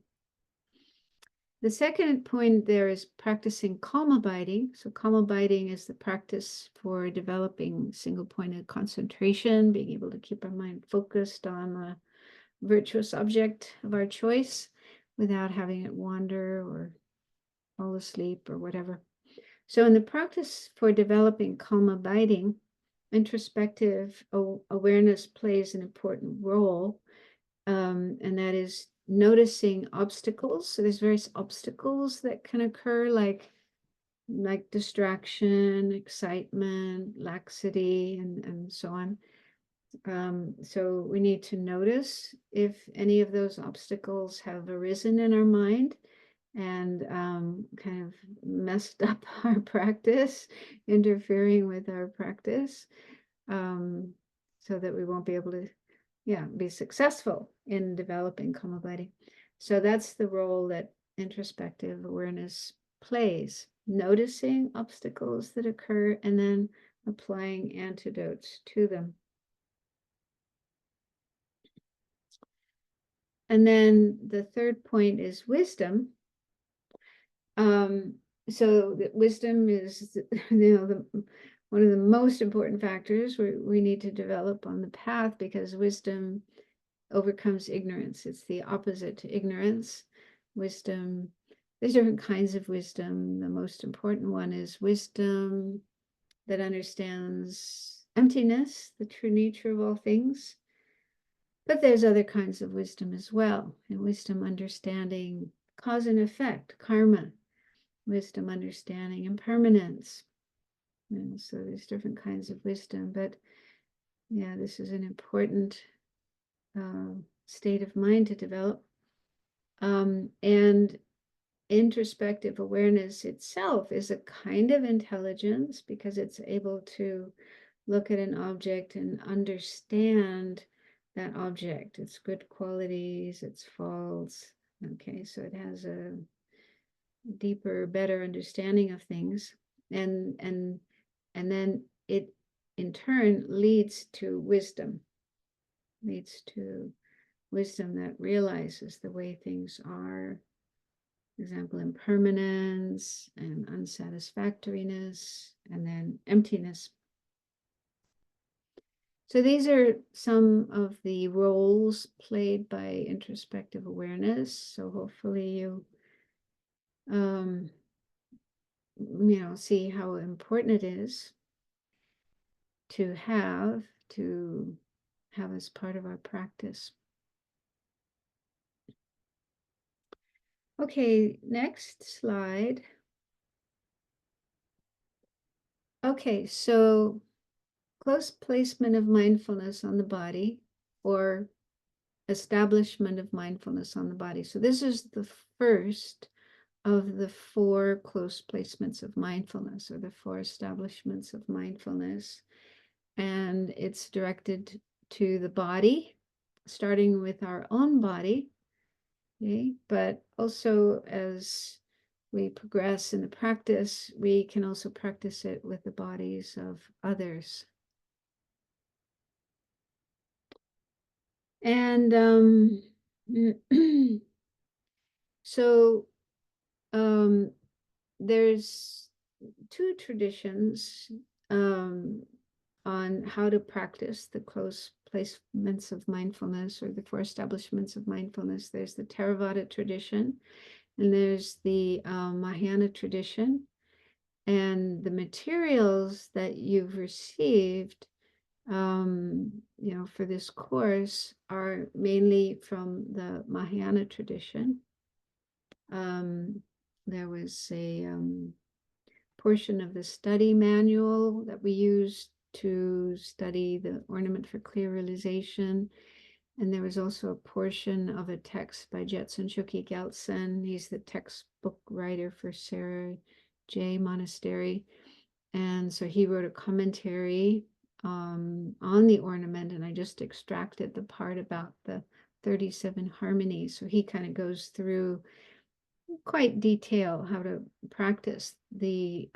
The second point there is practicing calm abiding. So calm abiding is the practice for developing single-pointed concentration, being able to keep our mind focused on the virtuous object of our choice without having it wander or fall asleep or whatever. So in the practice for developing calm abiding, introspective awareness plays an important role, and that is noticing obstacles. So there's various obstacles that can occur, like distraction, excitement, laxity, and so on. So we need to notice if any of those obstacles have arisen in our mind and kind of messed up our practice, interfering with our practice, so that we won't be able to be successful in developing calm abiding. So that's the role that introspective awareness plays, noticing obstacles that occur and then applying antidotes to them. And then the third point is wisdom. So that wisdom is, one of the most important factors we need to develop on the path, because wisdom overcomes ignorance. It's the opposite to ignorance. Wisdom, there's different kinds of wisdom. The most important one is wisdom that understands emptiness, the true nature of all things. But there's other kinds of wisdom as well. And wisdom understanding cause and effect, karma. Wisdom understanding impermanence. And so there's different kinds of wisdom. But yeah, this is an important state of mind to develop. And introspective awareness itself is a kind of intelligence, because it's able to look at an object and understand that object, its good qualities, its faults. Okay, so it has a deeper, better understanding of things, and then it in turn leads to wisdom that realizes the way things are. For example, impermanence and unsatisfactoriness, and then emptiness. So these are some of the roles played by introspective awareness. So hopefully you, see how important it is to have as part of our practice. Okay, next slide. Okay, so close placement of mindfulness on the body, or establishment of mindfulness on the body. So this is the first of the 4 close placements of mindfulness, or the 4 establishments of mindfulness. And it's directed to the body, starting with our own body, okay? But also as we progress in the practice, we can also practice it with the bodies of others. And so there's 2 traditions on how to practice the close placements of mindfulness, or the 4 establishments of mindfulness. There's the Theravada tradition, and there's the Mahayana tradition. And the materials that you've received, for this course are mainly from the Mahayana tradition. There was a portion of the study manual that we used to study the Ornament for Clear Realization. And there was also a portion of a text by Jetsun Chokyi Gyaltsen. He's the textbook writer for Sarah J. Monastery. And so he wrote a commentary on the ornament, and I just extracted the part about the 37 harmonies. So he kind of goes through quite detail how to practice the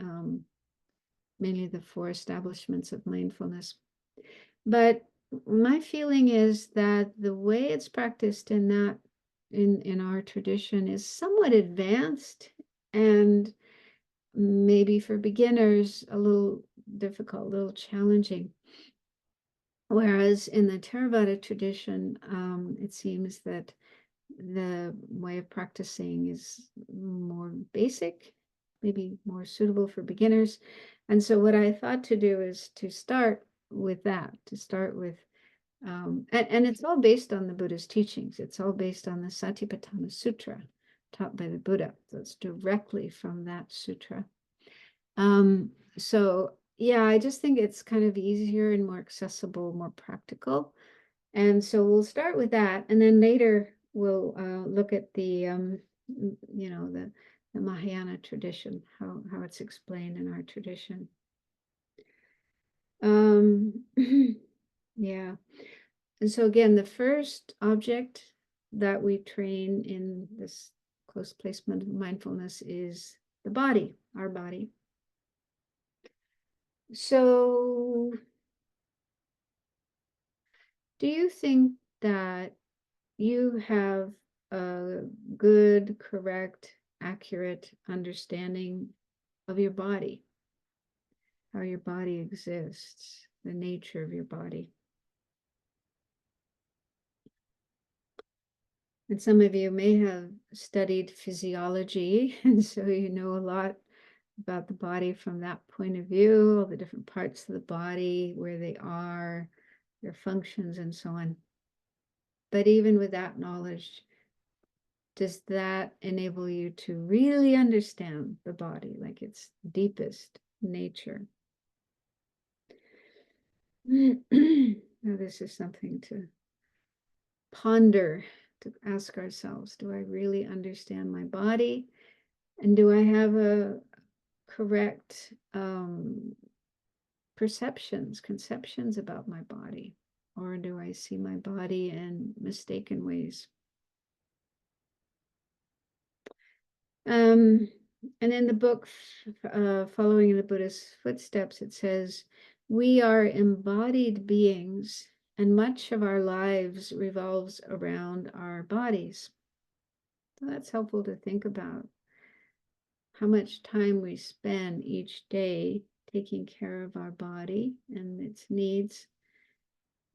mainly the 4 establishments of mindfulness. But my feeling is that the way it's practiced in our tradition is somewhat advanced, and maybe for beginners a little difficult, a little challenging. Whereas in the Theravada tradition, it seems that the way of practicing is more basic, maybe more suitable for beginners. And so what I thought to do is to start with that, and it's all based on the Buddha's teachings. It's all based on the Satipatthana Sutra taught by the Buddha. So it's directly from that sutra. So yeah, I just think it's kind of easier and more accessible, more practical. And so we'll start with that, and then later we'll look at the the Mahayana tradition, how it's explained in our tradition. Yeah. And so again, the first object that we train in this close placement of mindfulness is the body, our body. So do you think that you have a good, correct, accurate understanding of your body, how your body exists, the nature of your body? And some of you may have studied physiology, and so you know a lot about the body from that point of view, all the different parts of the body, where they are, their functions, and so on. But even with that knowledge, does that enable you to really understand the body, like its deepest nature? Now, this is something to ponder, to ask ourselves, do I really understand my body? And do I have a correct conceptions about my body? Or do I see my body in mistaken ways? And in the book, Following in the Buddha's Footsteps, it says, we are embodied beings, and much of our lives revolves around our bodies. So that's helpful to think about how much time we spend each day taking care of our body and its needs.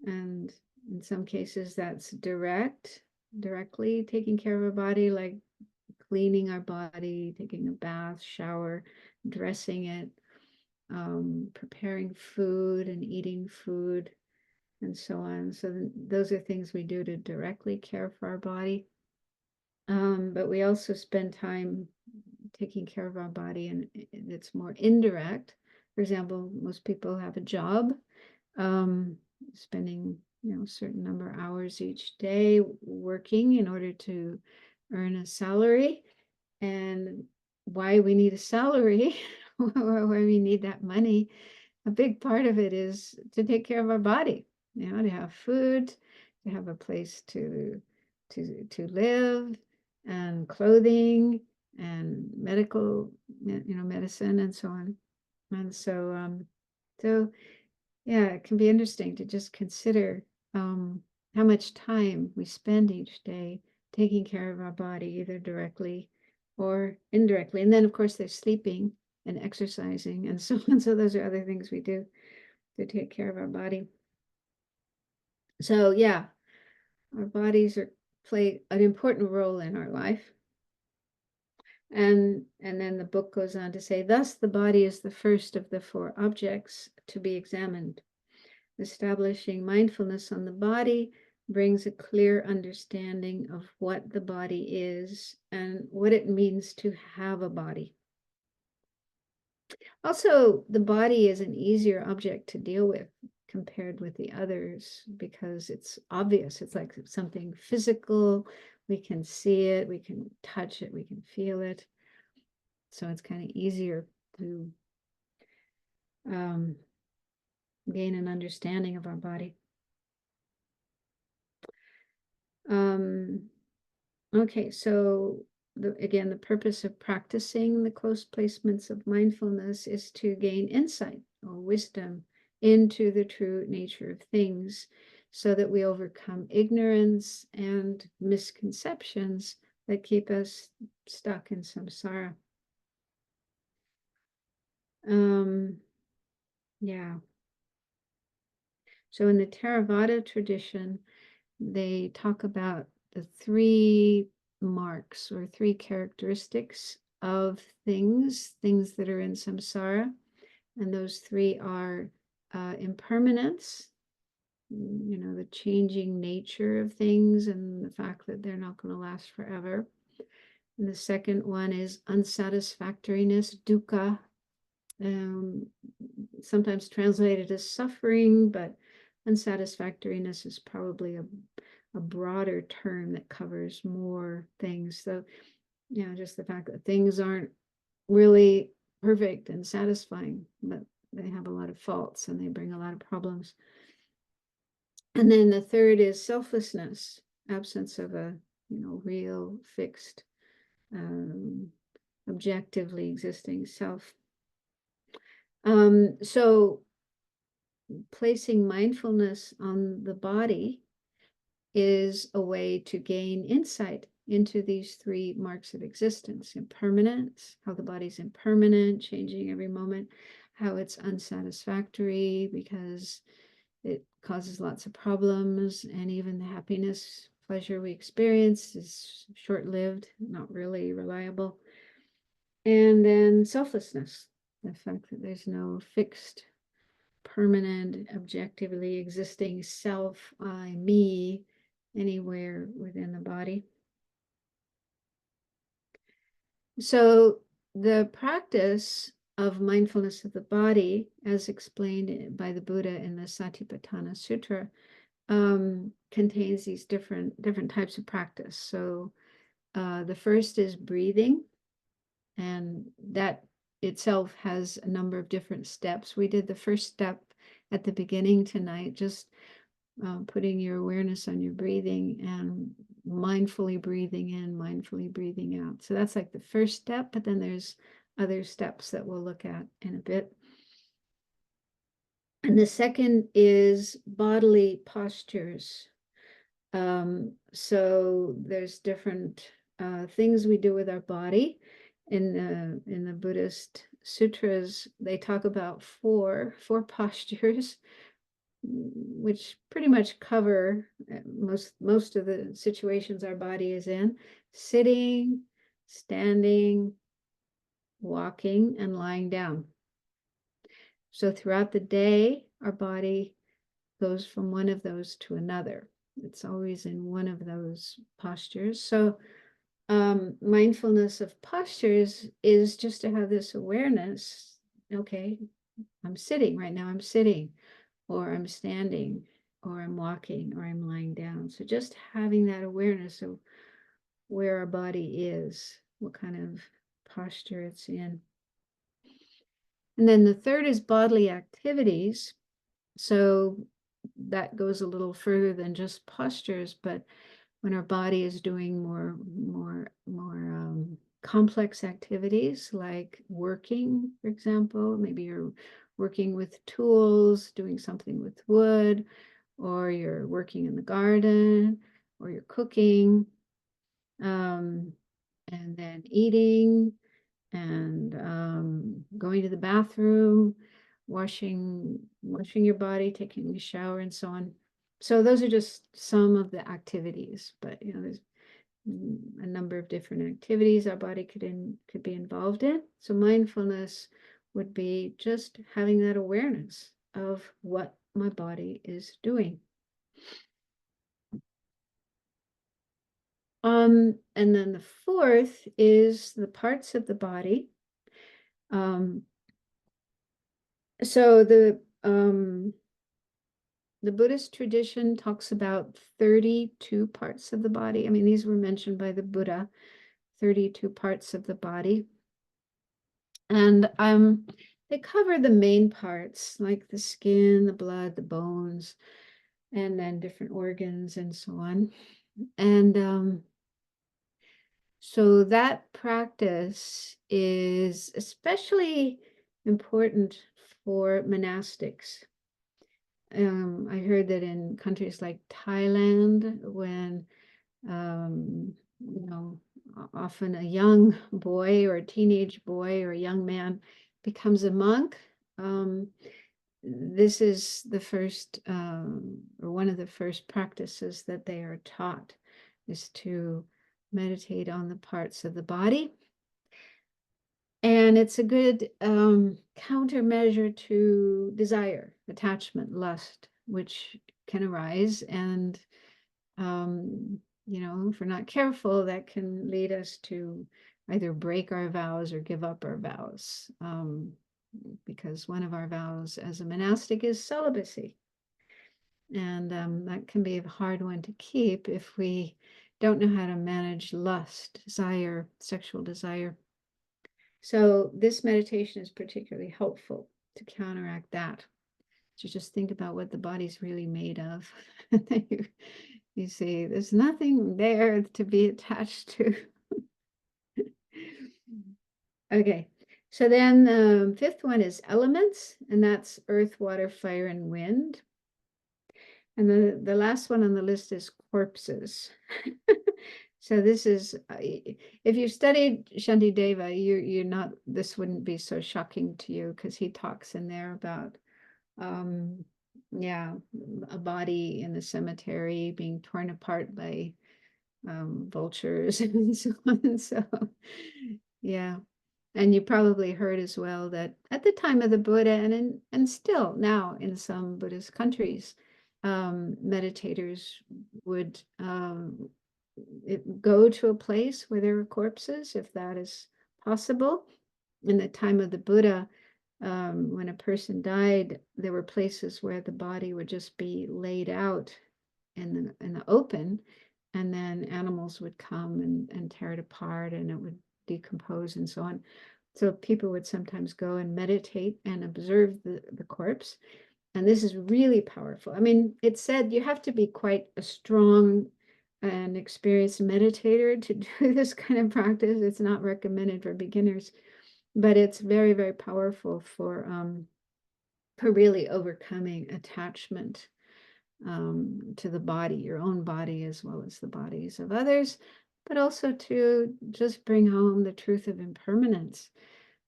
And in some cases, that's directly taking care of our body, like cleaning our body, taking a bath, shower, dressing it, preparing food and eating food, and so on. So those are things we do to directly care for our body. But we also spend time taking care of our body, and it's more indirect. For example, most people have a job, spending a certain number of hours each day working in order to earn a salary. And why we need a salary, why we need that money, a big part of it is to take care of our body, to have food, to have a place to live, and clothing, and medical, medicine, and so on. And so yeah, it can be interesting to just consider how much time we spend each day taking care of our body, either directly or indirectly. And then, of course, there's sleeping and exercising and so on. So those are other things we do to take care of our body. So yeah, our bodies play an important role in our life. And then the book goes on to say, thus the body is the first of the four objects to be examined. Establishing mindfulness on the body brings a clear understanding of what the body is and what it means to have a body. Also, the body is an easier object to deal with compared with the others because it's obvious. It's like something physical. We can see it, we can touch it, we can feel it. So it's kind of easier to gain an understanding of our body. Okay, so again, the purpose of practicing the close placements of mindfulness is to gain insight or wisdom into the true nature of things so that we overcome ignorance and misconceptions that keep us stuck in samsara. Yeah. So in the Theravada tradition, they talk about the three marks or three characteristics of things that are in samsara. And those three are impermanence, the changing nature of things and the fact that they're not going to last forever. And the second one is unsatisfactoriness, dukkha, sometimes translated as suffering, but unsatisfactoriness is probably a broader term that covers more things. So, just the fact that things aren't really perfect and satisfying, but they have a lot of faults and they bring a lot of problems. And then the third is selflessness, absence of a, real fixed, objectively existing self. So placing mindfulness on the body is a way to gain insight into these three marks of existence: impermanence, how the body's impermanent, changing every moment, how it's unsatisfactory because it causes lots of problems, and even the happiness, pleasure we experience is short-lived, not really reliable. And then selflessness, the fact that there's no fixed, permanent, objectively existing self, I, me, anywhere within the body. So the practice of mindfulness of the body, as explained by the Buddha in the Satipatthana Sutra, contains these different types of practice. So the first is breathing, and that itself has a number of different steps. We did the first step at the beginning tonight, just putting your awareness on your breathing and mindfully breathing in, mindfully breathing out. So that's like the first step, but then there's other steps that we'll look at in a bit. And the second is bodily postures. So there's different things we do with our body. In the Buddhist sutras, they talk about four postures. which pretty much cover most of the situations our body is in: sitting, standing, walking, and lying down. So throughout the day, our body goes from one of those to another. It's always in one of those postures. So mindfulness of postures is just to have this awareness. Okay, I'm sitting right now, I'm sitting, or I'm standing, or I'm walking, or I'm lying down. So just having that awareness of where our body is, what kind of posture it's in. And then the third is bodily activities. So that goes a little further than just postures, but when our body is doing more complex activities like working, for example, maybe you're working with tools, doing something with wood, or you're working in the garden, or you're cooking, and then eating, and going to the bathroom, washing your body, taking a shower, and so on. So those are just some of the activities, but there's a number of different activities our body could be involved in. So mindfulness would be just having that awareness of what my body is doing. And then the fourth is the parts of the body. So the Buddhist tradition talks about 32 parts of the body. I mean, these were mentioned by the Buddha, 32 parts of the body. And they cover the main parts, like the skin, the blood, the bones, and then different organs and so on. And so that practice is especially important for monastics. I heard that in countries like Thailand, when often a young boy or a teenage boy or a young man becomes a monk, this is the first or one of the first practices that they are taught, is to meditate on the parts of the body. And it's a good countermeasure to desire, attachment, lust, which can arise. And, if we're not careful, that can lead us to either break our vows or give up our vows. Because one of our vows as a monastic is celibacy. And that can be a hard one to keep if we don't know how to manage lust, desire, sexual desire. So this meditation is particularly helpful to counteract that. To just think about what the body's really made of. you see, there's nothing there to be attached to. Okay, so then the fifth one is elements, and that's earth, water, fire, and wind. And the last one on the list is corpses. So this is, if you studied Shantideva, you're not, this wouldn't be so shocking to you, because he talks in there about, a body in the cemetery being torn apart by vultures and so on. So, yeah. And you probably heard as well that at the time of the Buddha, and still now in some Buddhist countries, meditators would go to a place where there were corpses, if that is possible. In the time of the Buddha, when a person died, there were places where the body would just be laid out in the open, and then animals would come and tear it apart, and it would decompose and so on. So people would sometimes go and meditate and observe the corpse. And this is really powerful. I mean, it's said you have to be quite a strong and experienced meditator to do this kind of practice. It's not recommended for beginners, but it's very, very powerful for really overcoming attachment to the body, your own body, as well as the bodies of others, but also to just bring home the truth of impermanence.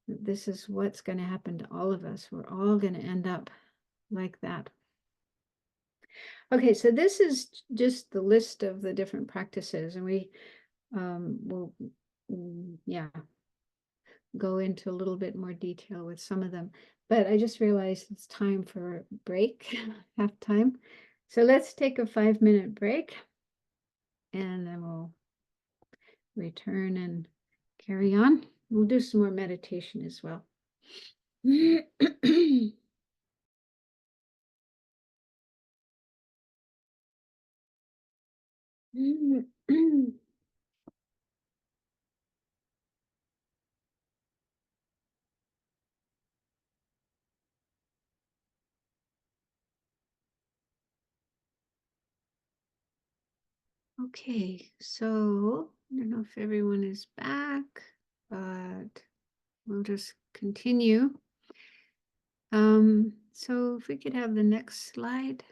This is what's going to happen to all of us. We're all going to end up like that. Okay, so this is just the list of the different practices, and we will, yeah, go into a little bit more detail with some of them. But I just realized it's time for a break, half time. So let's take a 5-minute break, and then we'll return and carry on. We'll do some more meditation as well. Okay, so I don't know if everyone is back, but we'll just continue. So if we could have the next slide.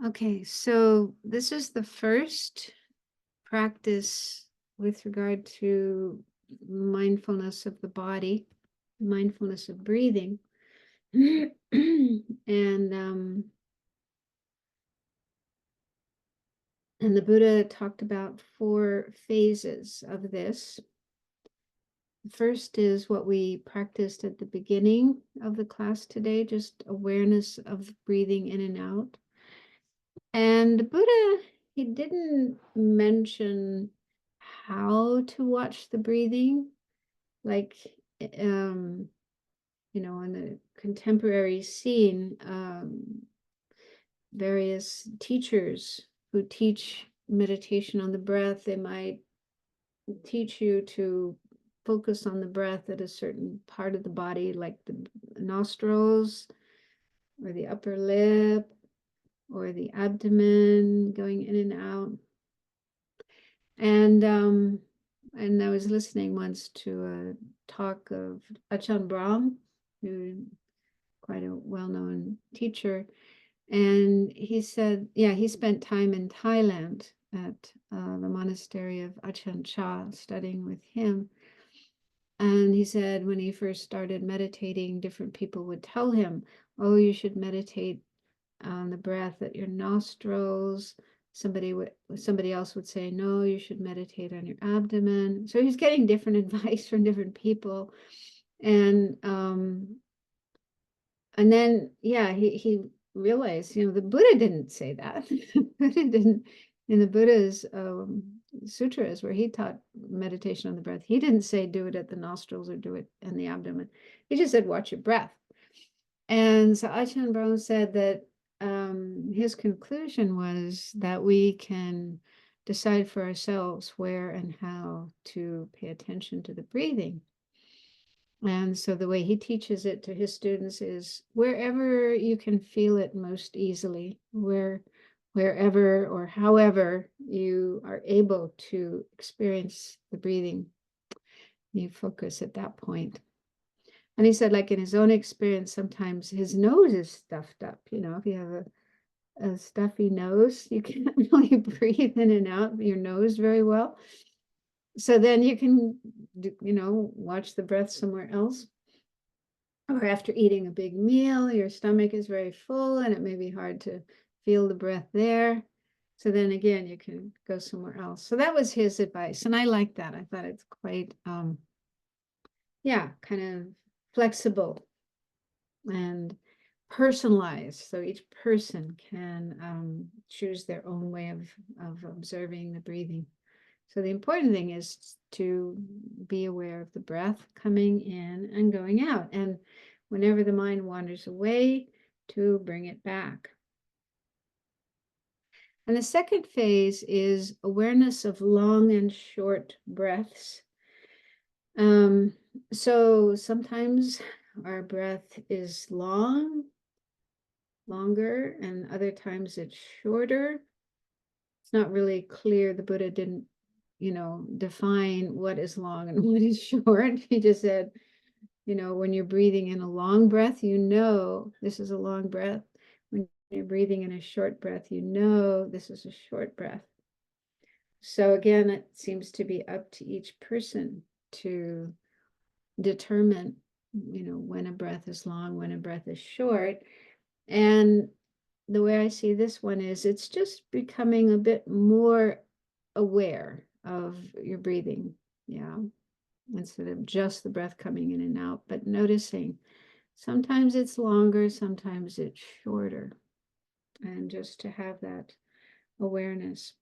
Okay, so this is the first practice with regard to mindfulness of the body, mindfulness of breathing. And the Buddha talked about 4 phases of this. The first is what we practiced at the beginning of the class today, just awareness of breathing in and out. And the Buddha, he didn't mention how to watch the breathing, like, in the contemporary scene, various teachers who teach meditation on the breath, they might teach you to focus on the breath at a certain part of the body, like the nostrils or the upper lip or the abdomen, going in and out. And I was listening once to a talk of Ajahn Brahm, who quite a well-known teacher, and he said, yeah, he spent time in Thailand at the monastery of Ajahn Chah, studying with him. And he said when he first started meditating, different people would tell him, oh, you should meditate on the breath at your nostrils. Somebody else would say, no, you should meditate on your abdomen. So he's getting different advice from different people. And then, yeah, he realized, the Buddha didn't say that. Buddha didn't, in the Buddha's sutras where he taught meditation on the breath, he didn't say do it at the nostrils or do it in the abdomen. He just said watch your breath. And so Ajahn Brahm said that his conclusion was that we can decide for ourselves where and how to pay attention to the breathing. And so the way he teaches it to his students is wherever you can feel it most easily, wherever or however you are able to experience the breathing, you focus at that point. And he said, like in his own experience, sometimes his nose is stuffed up. If you have a stuffy nose, you can't really breathe in and out your nose very well. So then you can, watch the breath somewhere else. Or after eating a big meal, your stomach is very full and it may be hard to feel the breath there. So then again, you can go somewhere else. So that was his advice. And I like that. I thought it's quite, kind of flexible and personalized. So each person can choose their own way of observing the breathing. So the important thing is to be aware of the breath coming in and going out. And whenever the mind wanders away, to bring it back. And the second phase is awareness of long and short breaths. So sometimes our breath is longer, and other times it's shorter. It's not really clear. The Buddha didn't, define what is long and what is short. He just said, when you're breathing in a long breath, this is a long breath. When you're breathing in a short breath, this is a short breath. So again, it seems to be up to each person to determine, when a breath is long, when a breath is short. And the way I see this one is it's just becoming a bit more aware of your breathing. Yeah. Instead of just the breath coming in and out, but noticing sometimes it's longer, sometimes it's shorter. And just to have that awareness.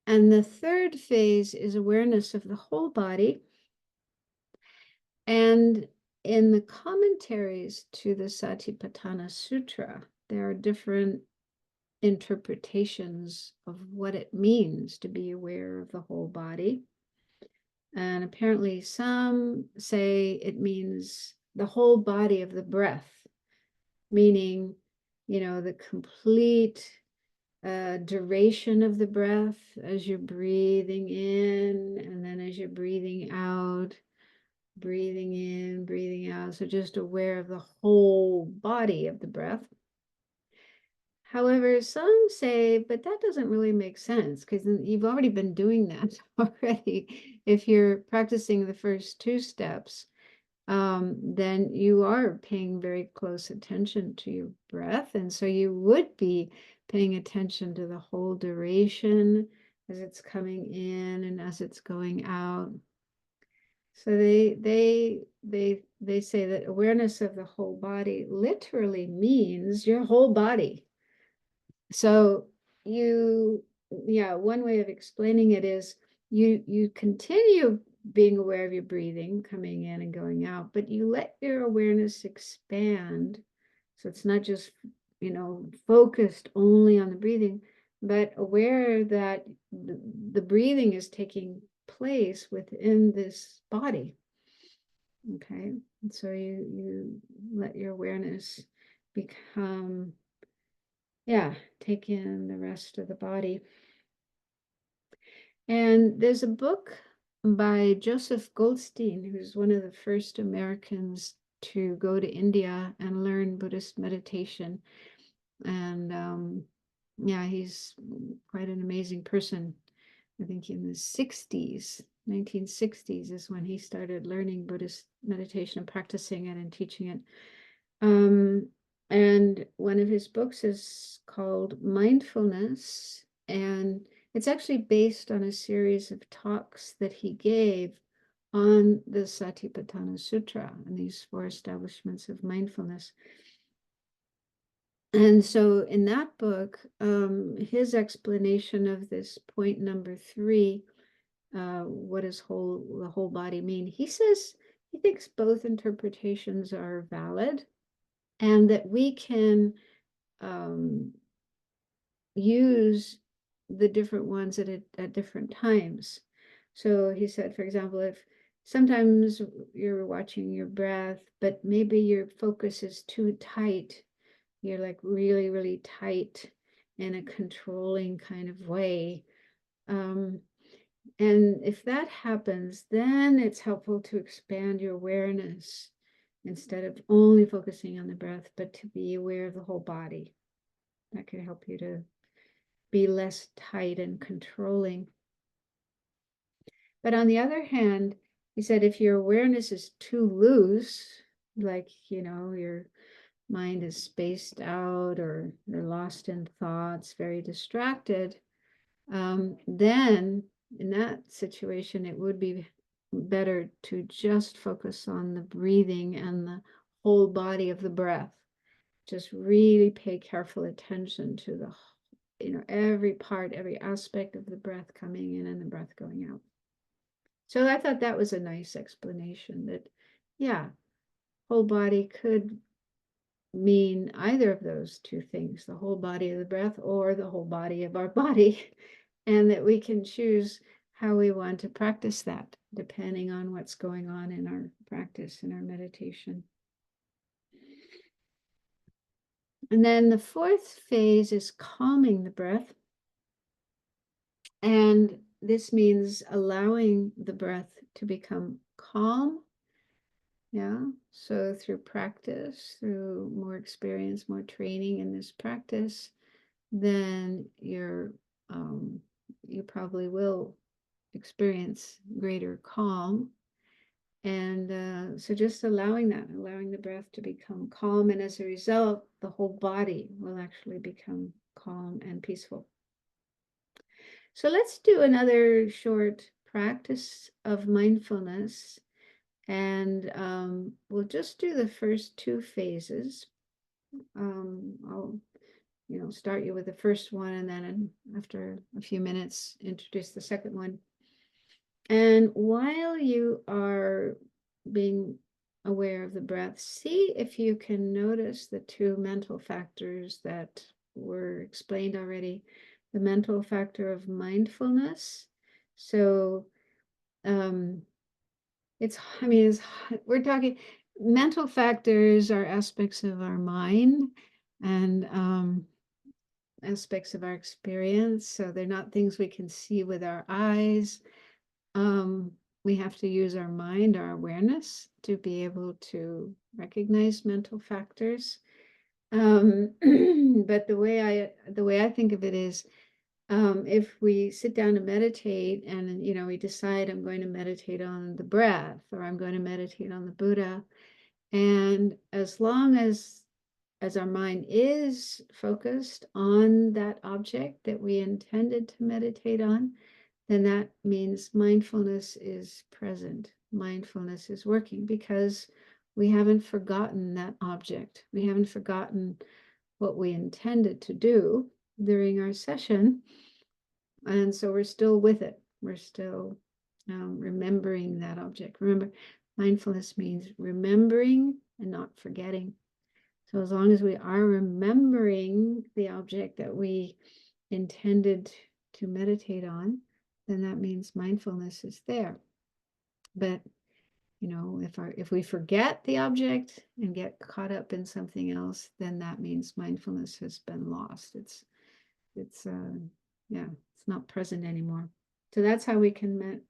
And the third phase is awareness of the whole body. And in the commentaries to the Satipatthana Sutra, there are different interpretations of what it means to be aware of the whole body. And apparently some say it means the whole body of the breath, meaning, the complete duration of the breath as you're breathing in, and then as you're breathing out, breathing in, breathing out. So just aware of the whole body of the breath. However, some say, but that doesn't really make sense because you've already been doing that already. If you're practicing the first two steps, then you are paying very close attention to your breath. And so you would be paying attention to the whole duration as it's coming in and as it's going out. So they say that awareness of the whole body literally means your whole body. So one way of explaining it is you continue being aware of your breathing coming in and going out, but you let your awareness expand. So it's not just, focused only on the breathing, but aware that the breathing is taking place within this body. Okay. And so you let your awareness become, take in the rest of the body. And there's a book by Joseph Goldstein, who's one of the first Americans to go to India and learn Buddhist meditation. And he's quite an amazing person. I think in the 60s, 1960s is when he started learning Buddhist meditation and practicing it and teaching it. And one of his books is called Mindfulness, and it's actually based on a series of talks that he gave on the Satipatthana Sutra and these 4 establishments of mindfulness. And so in that book, his explanation of this point number 3, what does the whole body mean? He says he thinks both interpretations are valid and that we can use the different ones at different times. So he said, for example, if sometimes you're watching your breath, but maybe your focus is too tight, you're like really, really tight in a controlling kind of way. And if that happens, then it's helpful to expand your awareness instead of only focusing on the breath, but to be aware of the whole body. That could help you to be less tight and controlling. But on the other hand, he said, if your awareness is too loose, like, your mind is spaced out or you're lost in thoughts, very distracted, then in that situation, it would be better to just focus on the breathing and the whole body of the breath. Just really pay careful attention to the, every part, every aspect of the breath coming in and the breath going out. So I thought that was a nice explanation that, whole body could mean either of those two things, the whole body of the breath or the whole body of our body, and that we can choose how we want to practice that depending on what's going on in our practice, in our meditation. And then the 4th phase is calming the breath. And this means allowing the breath to become calm. So through practice, through more experience, more training in this practice, then you probably will experience greater calm. And so just allowing the breath to become calm. And as a result, the whole body will actually become calm and peaceful. So let's do another short practice of mindfulness. And we'll just do the first two phases. I'll start you with the first one, and then after a few minutes, introduce the second one. And while you are being aware of the breath, see if you can notice the two mental factors that were explained already. The mental factor of mindfulness. So we're talking mental factors are aspects of our mind and aspects of our experience. So they're not things we can see with our eyes. We have to use our mind, our awareness, to be able to recognize mental factors. But the way I think of it is, if we sit down to meditate and we decide I'm going to meditate on the breath, or I'm going to meditate on the Buddha, and as long as our mind is focused on that object that we intended to meditate on, then that means mindfulness is present. Mindfulness is working because we haven't forgotten that object. We haven't forgotten what we intended to do during our session. And so we're still with it. We're still remembering that object. Remember, mindfulness means remembering and not forgetting. So as long as we are remembering the object that we intended to meditate on, then that means mindfulness is there. But if we forget the object and get caught up in something else, then that means mindfulness has been lost. It's not present anymore. So that's how we can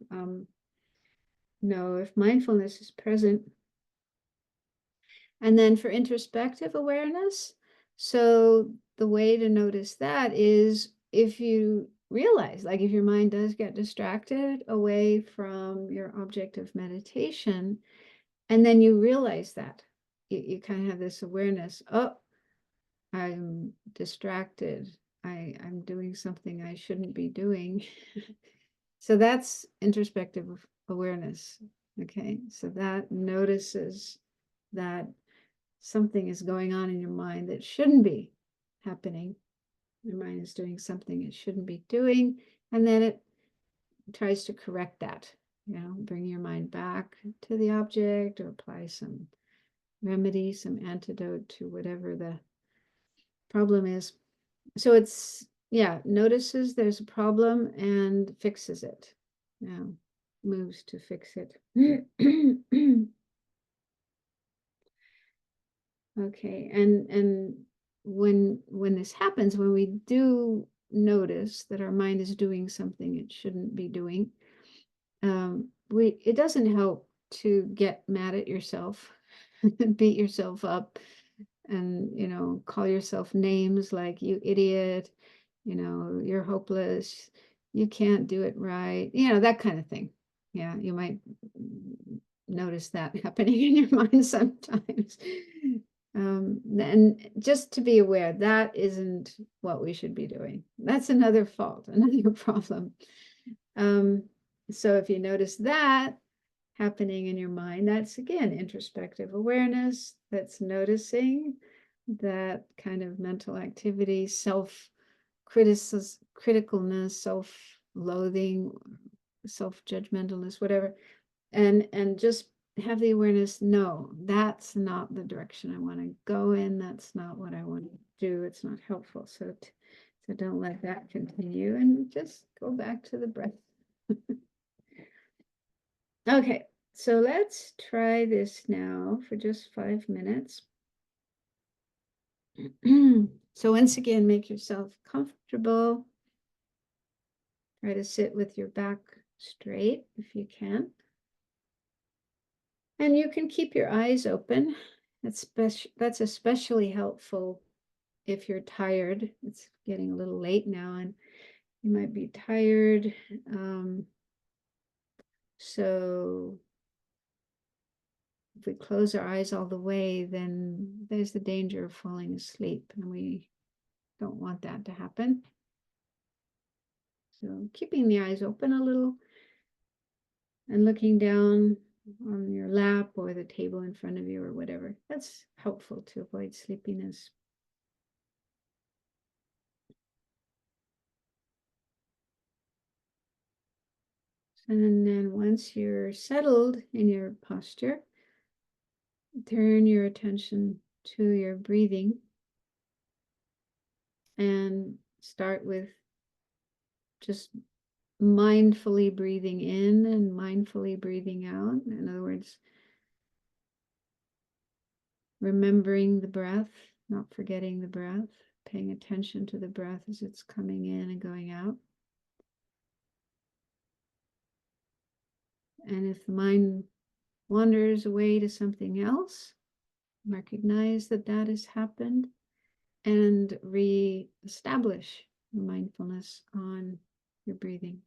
know if mindfulness is present. And then for introspective awareness, so the way to notice that is if you realize, like if your mind does get distracted away from your object of meditation, and then you realize that, you kind of have this awareness, oh, I'm distracted. I'm doing something I shouldn't be doing. So that's introspective awareness. Okay, so that notices that something is going on in your mind that shouldn't be happening. Your mind is doing something it shouldn't be doing, and then it tries to correct that. Bring your mind back to the object, or apply some remedy, some antidote to whatever the problem is. So it's, notices there's a problem and fixes it. Moves to fix it. Okay, and when this happens, when we do notice that our mind is doing something it shouldn't be doing, it doesn't help to get mad at yourself, beat yourself up, and call yourself names like you idiot, you're hopeless, you can't do it right, that kind of thing. Yeah, you might notice that happening in your mind sometimes. And just to be aware, that isn't what we should be doing. That's another fault, another problem. So if you notice that happening in your mind, that's again introspective awareness. That's noticing that kind of mental activity, criticalness, self-loathing, self-judgmentalness, whatever, and just have the awareness, no, that's not the direction I want to go in. That's not what I want to do. It's not helpful. So don't let that continue, and just go back to the breath. Okay, so let's try this now for just 5 minutes. So once again, make yourself comfortable. Try to sit with your back straight if you can. And you can keep your eyes open. That's especially helpful if you're tired. It's getting a little late now and you might be tired. So if we close our eyes all the way, then there's the danger of falling asleep, and we don't want that to happen. So keeping the eyes open a little and looking down on your lap or the table in front of you or whatever, that's helpful to avoid sleepiness. And then once you're settled in your posture, turn your attention to your breathing and start with just mindfully breathing in and mindfully breathing out. In other words, remembering the breath, not forgetting the breath, paying attention to the breath as it's coming in and going out. And if the mind wanders away to something else, recognize that that has happened and re-establish mindfulness on your breathing.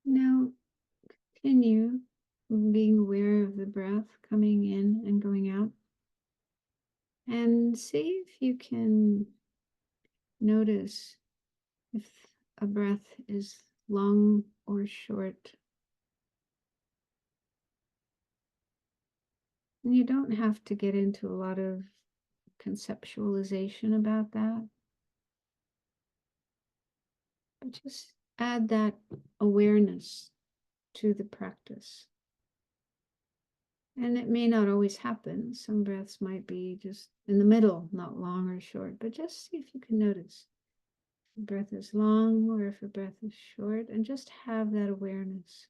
Now continue being aware of the breath coming in and going out. And see if you can notice if a breath is long or short. And you don't have to get into a lot of conceptualization about that, but just add that awareness to the practice. And it may not always happen. Some breaths might be just in the middle, not long or short, but just see if you can notice if a breath is long or if a breath is short, and just have that awareness.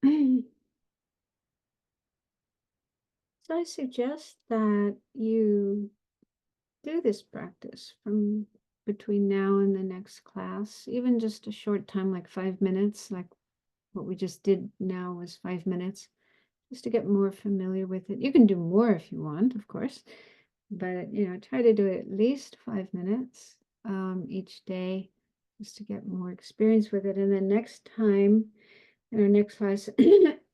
So I suggest that you do this practice from between now and the next class, even just a short time, like 5 minutes, like what we just did now was 5 minutes, just to get more familiar with it. You can do more if you want, of course, but try to do it at least 5 minutes each day, just to get more experience with it. And then next time in our next class,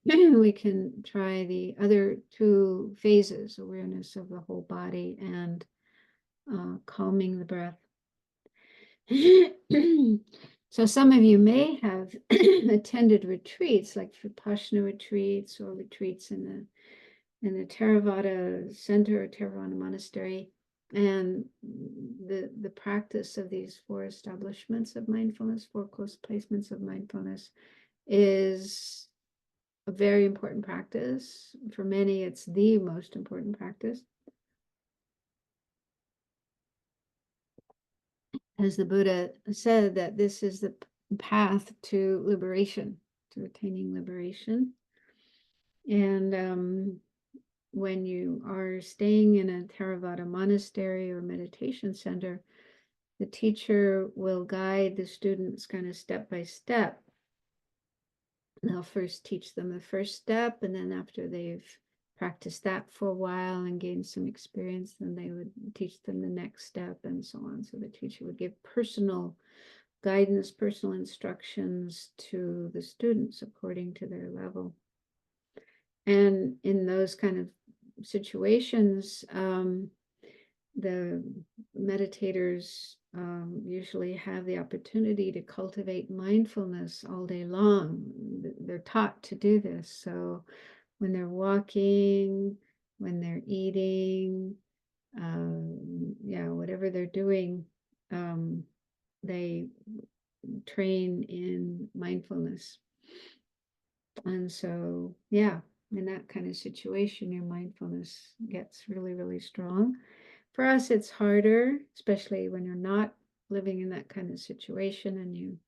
we can try the other two phases, awareness of the whole body and calming the breath. So some of you may have attended retreats, like Vipassana retreats or retreats in the Theravada center or Theravada monastery. And the practice of these 4 establishments of mindfulness, 4 close placements of mindfulness, is a very important practice. For many, it's the most important practice. As the Buddha said, that this is the path to liberation, to attaining liberation. And when you are staying in a Theravada monastery or meditation center, the teacher will guide the students kind of step by step. They'll first teach them the first step, and then after they've practiced that for a while and gained some experience, then they would teach them the next step and so on. So the teacher would give personal guidance, personal instructions to the students according to their level. And in those kind of situations, the meditators usually have the opportunity to cultivate mindfulness all day long. They're taught to do this. So when they're walking, when they're eating, whatever they're doing, they train in mindfulness. And so, in that kind of situation, your mindfulness gets really, really strong. For us, it's harder, especially when you're not living in that kind of situation and you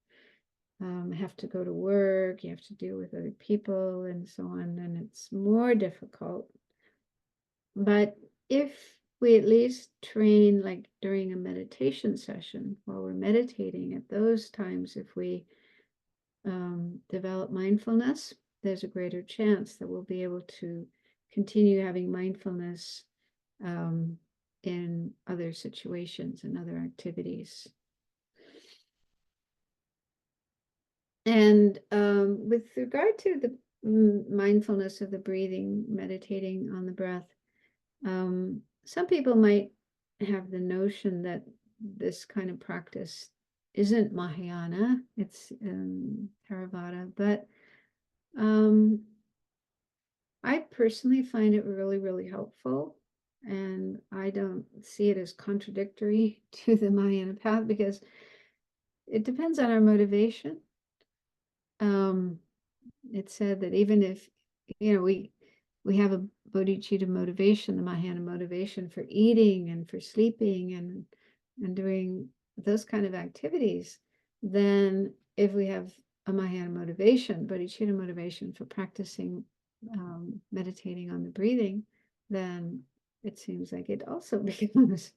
have to go to work, you have to deal with other people and so on, and it's more difficult. But if we at least train, like during a meditation session, while we're meditating, at those times, if we develop mindfulness, there's a greater chance that we'll be able to continue having mindfulness in other situations and other activities. And with regard to the mindfulness of the breathing, meditating on the breath, some people might have the notion that this kind of practice isn't Mahayana, it's Theravada, but I personally find it really, really helpful. And I don't see it as contradictory to the Mahayana path, because it depends on our motivation. It's said that even if, we have a bodhicitta motivation, the Mahayana motivation for eating and for sleeping and doing those kind of activities, then if we have a Mahayana motivation, bodhicitta motivation for practicing meditating on the breathing, then it seems like it also becomes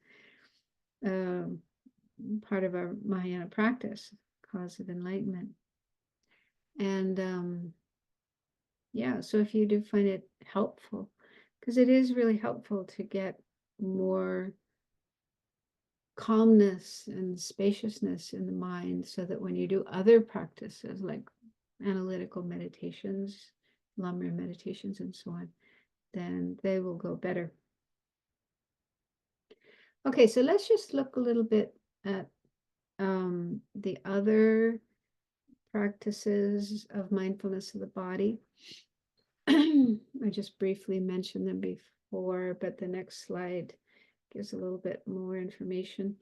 part of our Mahayana practice, cause of enlightenment. And so if you do find it helpful, because it is really helpful to get more calmness and spaciousness in the mind, so that when you do other practices like analytical meditations, Lamrim meditations and so on, then they will go better. Okay, so let's just look a little bit at the other practices of mindfulness of the body. I just briefly mentioned them before, but the next slide gives a little bit more information.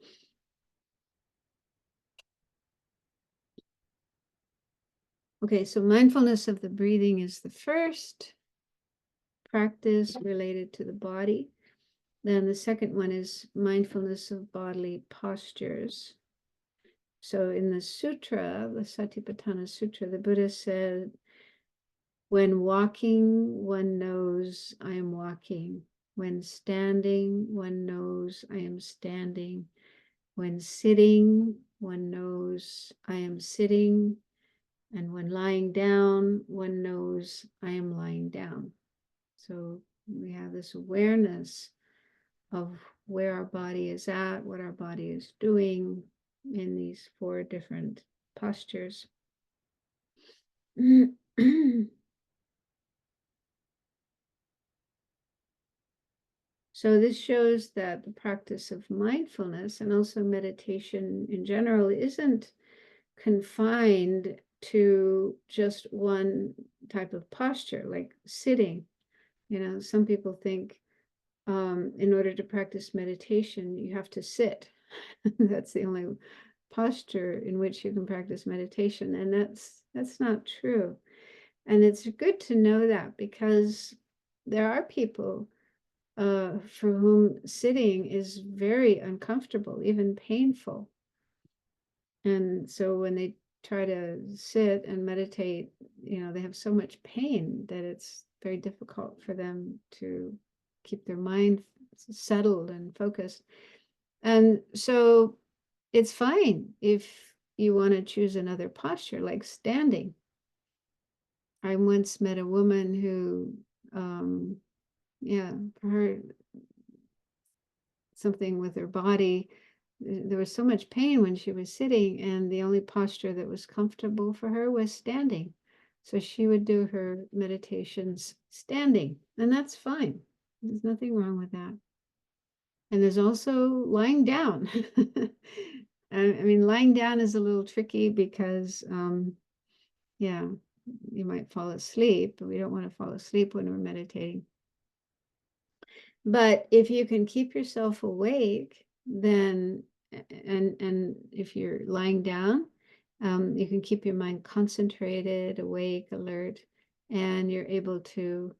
Okay, so mindfulness of the breathing is the first practice related to the body. Then the second one is mindfulness of bodily postures. So in the sutra, the Satipatthana Sutra, the Buddha said When walking, one knows I am walking. When standing, one knows I am standing. When sitting, one knows I am sitting. And when lying down, one knows I am lying down. So we have this awareness of where our body is at, what our body is doing in these 4 different postures. So this shows that the practice of mindfulness and also meditation in general isn't confined to just one type of posture, like sitting. You know, some people think in order to practice meditation, you have to sit. That's the only posture in which you can practice meditation, and that's not true. And it's good to know that, because there are people for whom sitting is very uncomfortable, even painful. And so when they try to sit and meditate, you know, they have so much pain that it's very difficult for them to keep their mind settled and focused. And so it's fine if you want to choose another posture, like standing. I once met a woman who, for her, something with her body, there was so much pain when she was sitting, and the only posture that was comfortable for her was standing. So she would do her meditations standing, and that's fine. There's nothing wrong with that. And there's also lying down. I mean, lying down is a little tricky because, you might fall asleep, but we don't want to fall asleep when we're meditating. But if you can keep yourself awake, then, and if you're lying down, you can keep your mind concentrated, awake, alert, and you're able to,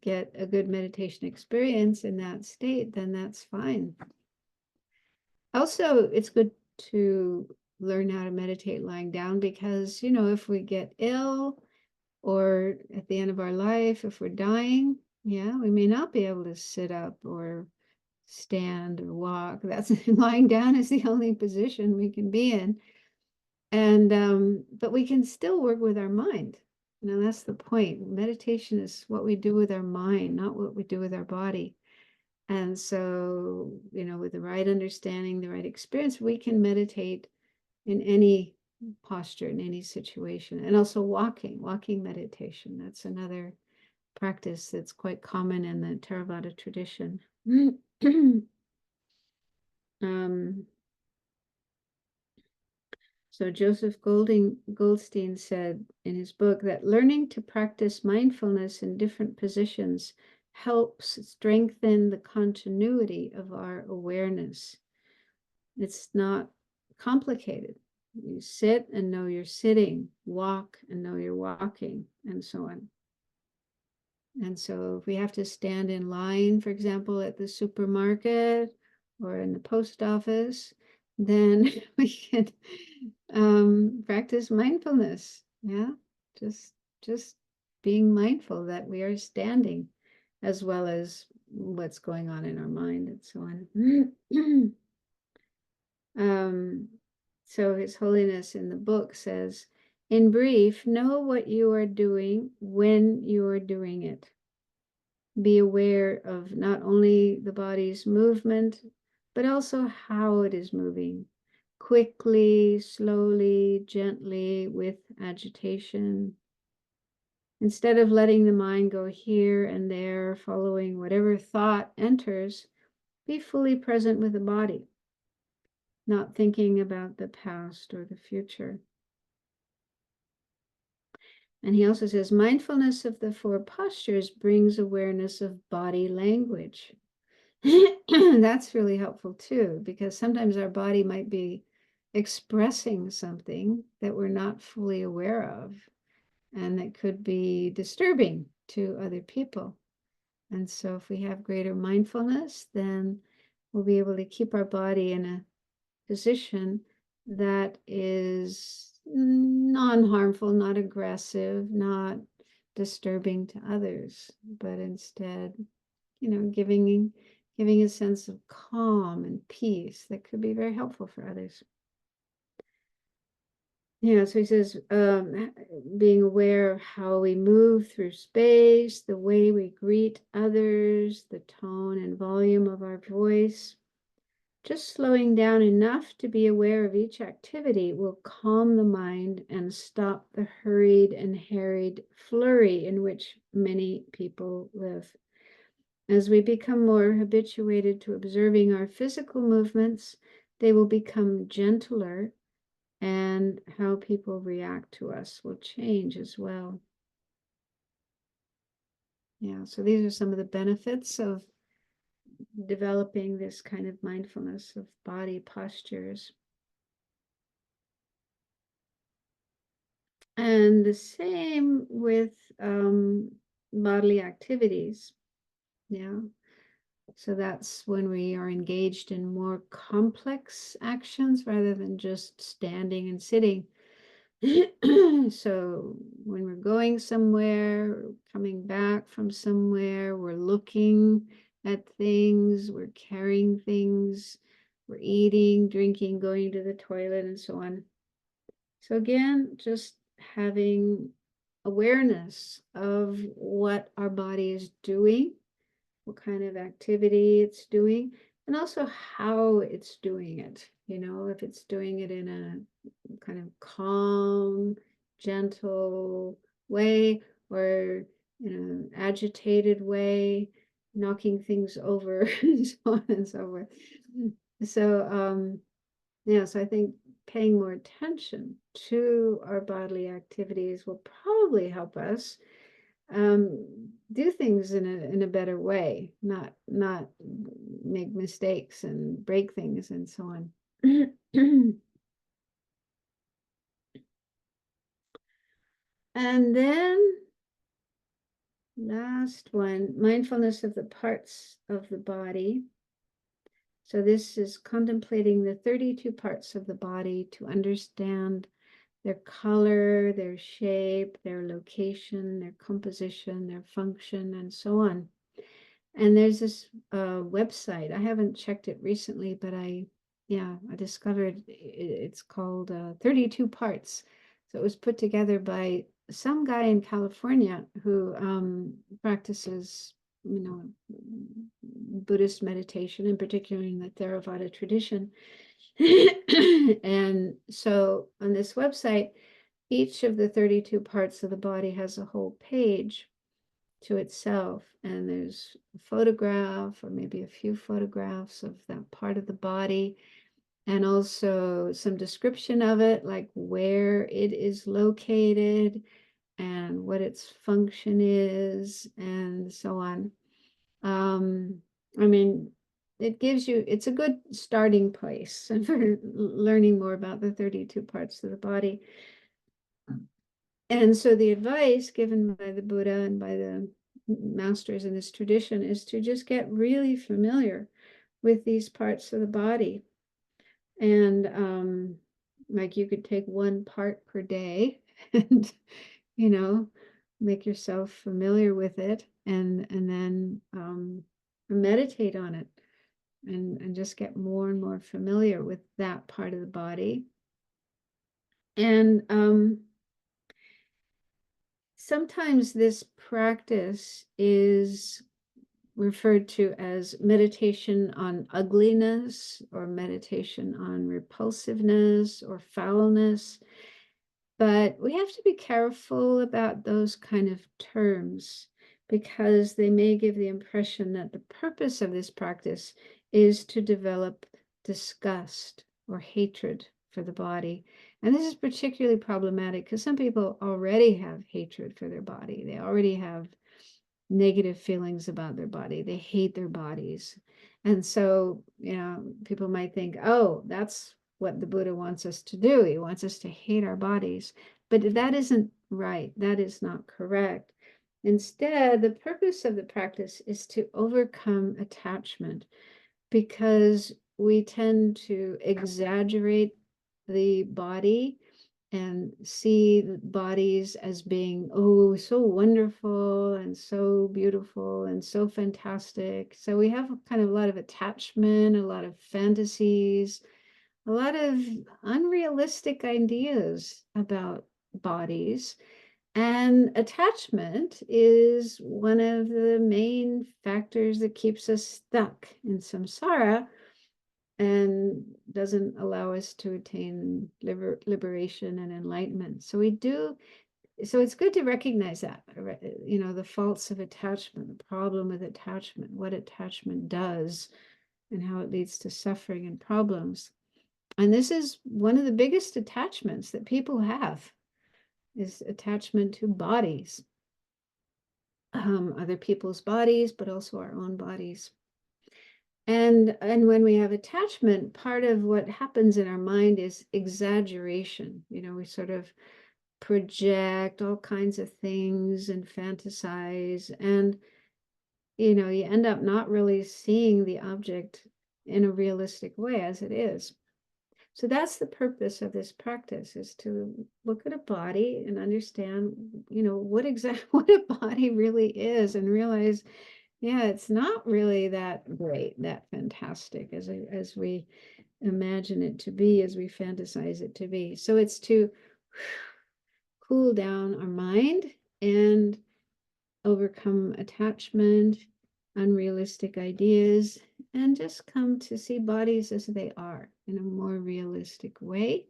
get a good meditation experience in that state, then that's fine. Also, it's good to learn how to meditate lying down, because, if we get ill or at the end of our life, if we're dying, we may not be able to sit up or stand or walk. That's lying down is the only position we can be in. And but we can still work with our mind. That's the point. Meditation is what we do with our mind, not what we do with our body. And so, with the right understanding, the right experience, we can meditate in any posture, in any situation. And also walking meditation. That's another practice that's quite common in the Theravada tradition. So Joseph Goldstein said in his book that learning to practice mindfulness in different positions helps strengthen the continuity of our awareness. It's not complicated. You sit and know you're sitting, walk and know you're walking, and so on. And so if we have to stand in line, for example, at the supermarket or in the post office, then we can practice mindfulness. Just being mindful that we are standing, as well as what's going on in our mind and so on. So His Holiness in the book says, in brief, know what you are doing when you are doing it. Be aware of not only the body's movement, but also how it is moving. Quickly, slowly, gently, with agitation. Instead of letting the mind go here and there, following whatever thought enters, be fully present with the body, not thinking about the past or the future. And he also says, mindfulness of the 4 postures brings awareness of body language. That's really helpful too, because sometimes our body might be expressing something that we're not fully aware of, and that could be disturbing to other people. And so if we have greater mindfulness, then we'll be able to keep our body in a position that is non-harmful, not aggressive, not disturbing to others, but instead, giving a sense of calm and peace that could be very helpful for others. Yeah, so he says, being aware of how we move through space, the way we greet others, the tone and volume of our voice. Just slowing down enough to be aware of each activity will calm the mind and stop the hurried and harried flurry in which many people live. As we become more habituated to observing our physical movements, they will become gentler, and how people react to us will change as well. Yeah, so these are some of the benefits of developing this kind of mindfulness of body postures. And the same with bodily activities. Yeah. So that's when we are engaged in more complex actions rather than just standing and sitting. So when we're going somewhere, coming back from somewhere, we're looking at things, we're carrying things, we're eating, drinking, going to the toilet, and so on. So again, just having awareness of what our body is doing, what kind of activity it's doing, and also how it's doing it. If it's doing it in a kind of calm, gentle way, or in an agitated way, knocking things over, and so on and so forth. So, yeah, so I think paying more attention to our bodily activities will probably help us do things in a better way, not make mistakes and break things and so on. And then last one, mindfulness of the parts of the body. So this is contemplating the 32 parts of the body to understand their color, their shape, their location, their composition, their function, and so on. And there's this website. I haven't checked it recently, but I discovered it's called 32 Parts. So it was put together by some guy in California who practices, Buddhist meditation, and particularly in the Theravada tradition. And so on this website, each of the 32 parts of the body has a whole page to itself, and there's a photograph or maybe a few photographs of that part of the body, and also some description of it, like where it is located and what its function is, and so on. I mean, it's a good starting place for learning more about the 32 parts of the body. And so the advice given by the Buddha and by the masters in this tradition is to just get really familiar with these parts of the body. And like you could take one part per day and, make yourself familiar with it, and then meditate on it, and just get more and more familiar with that part of the body. And sometimes this practice is referred to as meditation on ugliness, or meditation on repulsiveness or foulness. But we have to be careful about those kind of terms, because they may give the impression that the purpose of this practice is to develop disgust or hatred for the body. And this is particularly problematic because some people already have hatred for their body. They already have negative feelings about their body. They hate their bodies. And so, people might think, oh, that's what the Buddha wants us to do. He wants us to hate our bodies. But that isn't right. That is not correct. Instead, the purpose of the practice is to overcome attachment, because we tend to exaggerate the body and see the bodies as being, oh, so wonderful and so beautiful and so fantastic. So we have kind of a lot of attachment, a lot of fantasies, a lot of unrealistic ideas about bodies. And attachment is one of the main factors that keeps us stuck in samsara and doesn't allow us to attain liberation and enlightenment. So it's good to recognize that, the faults of attachment, the problem with attachment, what attachment does, and how it leads to suffering and problems. And this is one of the biggest attachments that people have, is attachment to bodies, other people's bodies, but also our own bodies. And when we have attachment, part of what happens in our mind is exaggeration. We sort of project all kinds of things and fantasize, and you end up not really seeing the object in a realistic way as it is. So that's the purpose of this practice, is to look at a body and understand, what a body really is, and realize, yeah, it's not really that great, that fantastic as we imagine it to be, as we fantasize it to be. So it's to cool down our mind and overcome attachment, unrealistic ideas, and just come to see bodies as they are in a more realistic way.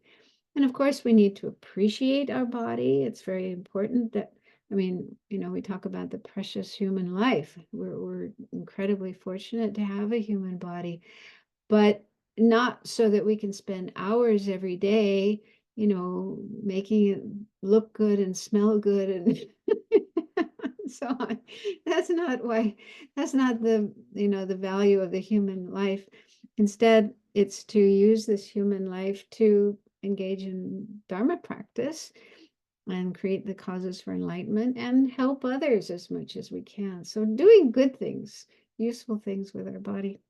And of course, we need to appreciate our body. It's very important that, we talk about the precious human life. We're incredibly fortunate to have a human body, but not so that we can spend hours every day, making it look good and smell good and so on. That's not the value of the human life. Instead, it's to use this human life to engage in Dharma practice and create the causes for enlightenment and help others as much as we can. So doing good things, useful things with our body.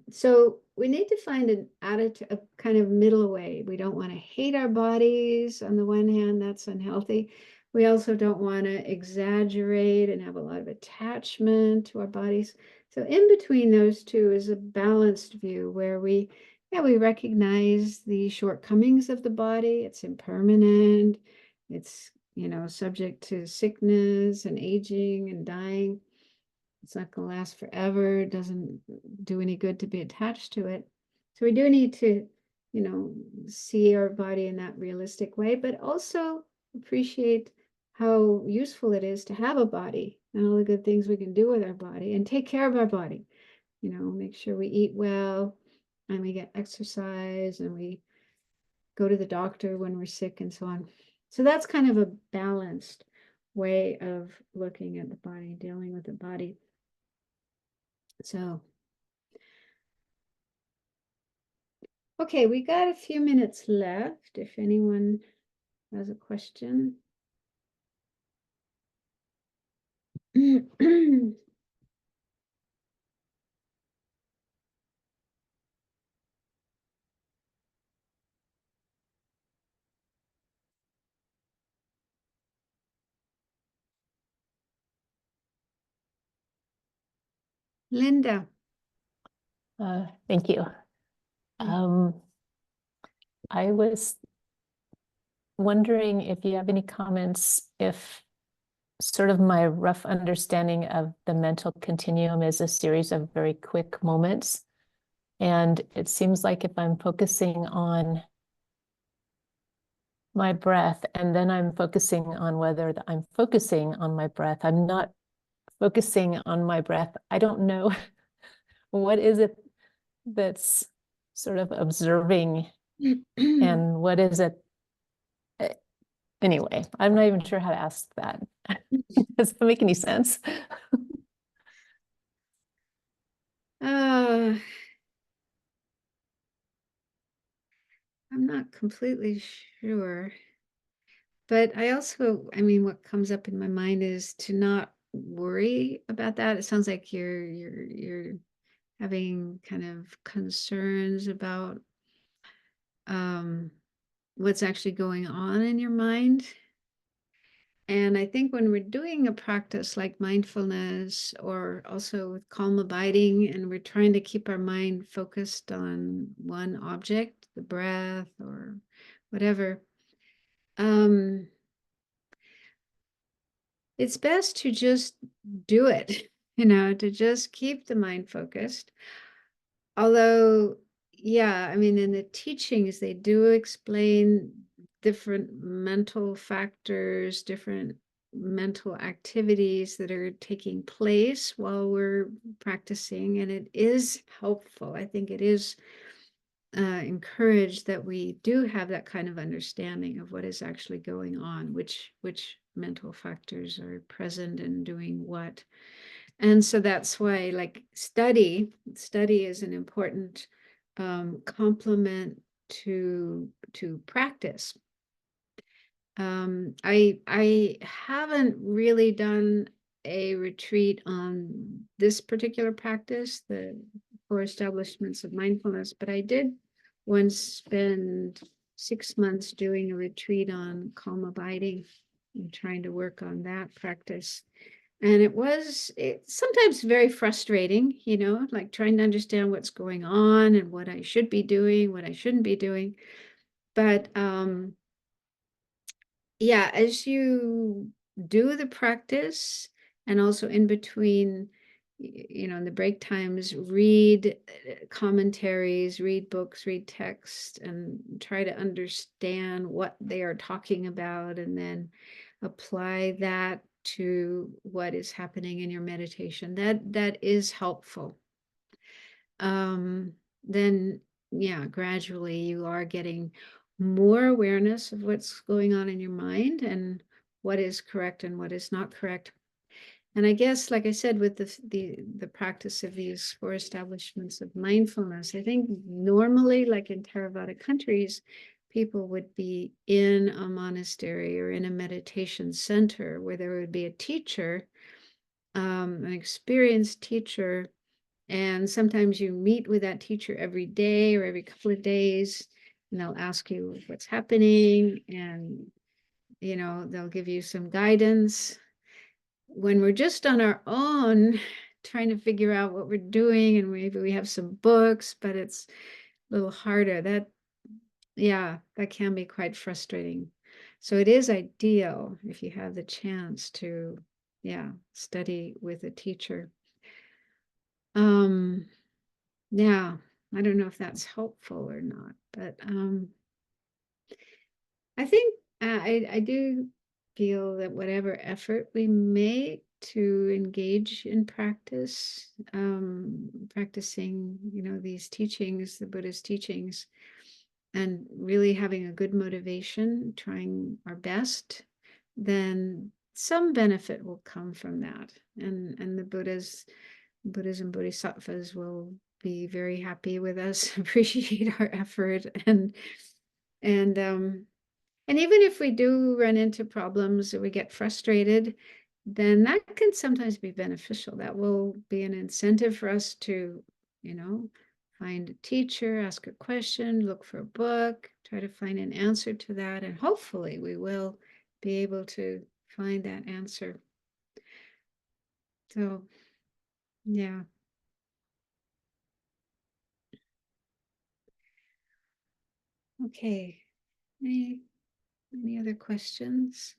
So we need to find an attitude, a kind of middle way. We don't want to hate our bodies. On the one hand, that's unhealthy. We also don't want to exaggerate and have a lot of attachment to our bodies. So in between those two is a balanced view where we recognize the shortcomings of the body. It's impermanent. It's, subject to sickness and aging and dying. It's not going to last forever. It doesn't do any good to be attached to it. So we do need to, see our body in that realistic way, but also appreciate how useful it is to have a body and all the good things we can do with our body, and take care of our body. Make sure we eat well and we get exercise and we go to the doctor when we're sick and so on. So that's kind of a balanced way of looking at the body, dealing with the body. So, okay, we got a few minutes left if anyone has a question. Linda. Thank you. I was wondering if you have any comments, if sort of my rough understanding of the mental continuum is a series of very quick moments. And it seems like if I'm focusing on my breath, and then I'm focusing on whether I'm focusing on my breath, I'm not focusing on my breath. I don't know what is it that's sort of observing and what is it. Anyway, I'm not even sure how to ask that. Does that make any sense? I'm not completely sure. But I also, what comes up in my mind is to not worry about that. It sounds like you're having kind of concerns about what's actually going on in your mind. And I think when we're doing a practice like mindfulness, or also with calm abiding, and we're trying to keep our mind focused on one object, the breath or whatever, it's best to just do it, to just keep the mind focused. Although, yeah, I mean, in the teachings, they do explain different mental factors, different mental activities that are taking place while we're practicing. And it is helpful. I think it is encouraged that we do have that kind of understanding of what is actually going on, which mental factors are present and doing what. And so that's why, like, study is an important complement to practice. I haven't really done a retreat on this particular practice, the 4 establishments of mindfulness, but I did once spend 6 months doing a retreat on calm abiding and trying to work on that practice. And it's sometimes very frustrating, like trying to understand what's going on and what I should be doing, what I shouldn't be doing. But yeah, as you do the practice, and also in between, in the break times, read commentaries, read books, read text, and try to understand what they are talking about, and then apply that to what is happening in your meditation. That is helpful. Then, yeah, gradually you are getting more awareness of what's going on in your mind and what is correct and what is not correct. And I guess, like I said, with the practice of these 4 establishments of mindfulness, I think normally, like in Theravada countries, people would be in a monastery or in a meditation center where there would be a teacher, an experienced teacher. And sometimes you meet with that teacher every day or every couple of days, and they'll ask you what's happening, and they'll give you some guidance. When we're just on our own trying to figure out what we're doing, and maybe we have some books, but it's a little harder, that can be quite frustrating. So it is ideal if you have the chance to study with a teacher. Yeah, I don't know if that's helpful or not, but I think I do feel that whatever effort we make to engage in practice, practicing, these teachings, the Buddha's teachings, and really having a good motivation, trying our best, then some benefit will come from that. And the Buddhas and bodhisattvas will be very happy with us, appreciate our effort, and even if we do run into problems or we get frustrated, then that can sometimes be beneficial. That will be an incentive for us to, find a teacher, ask a question, look for a book, try to find an answer to that, and hopefully we will be able to find that answer. So, yeah. Okay. Any other questions?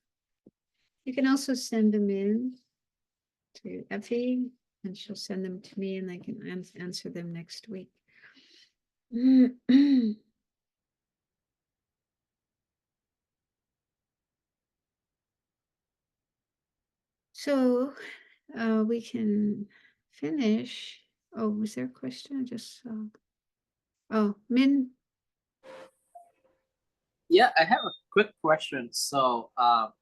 You can also send them in to Effie, and she'll send them to me, and I can answer them next week. So we can finish. Oh, was there a question? I just saw. Oh, Min. Yeah, I have a quick question. So I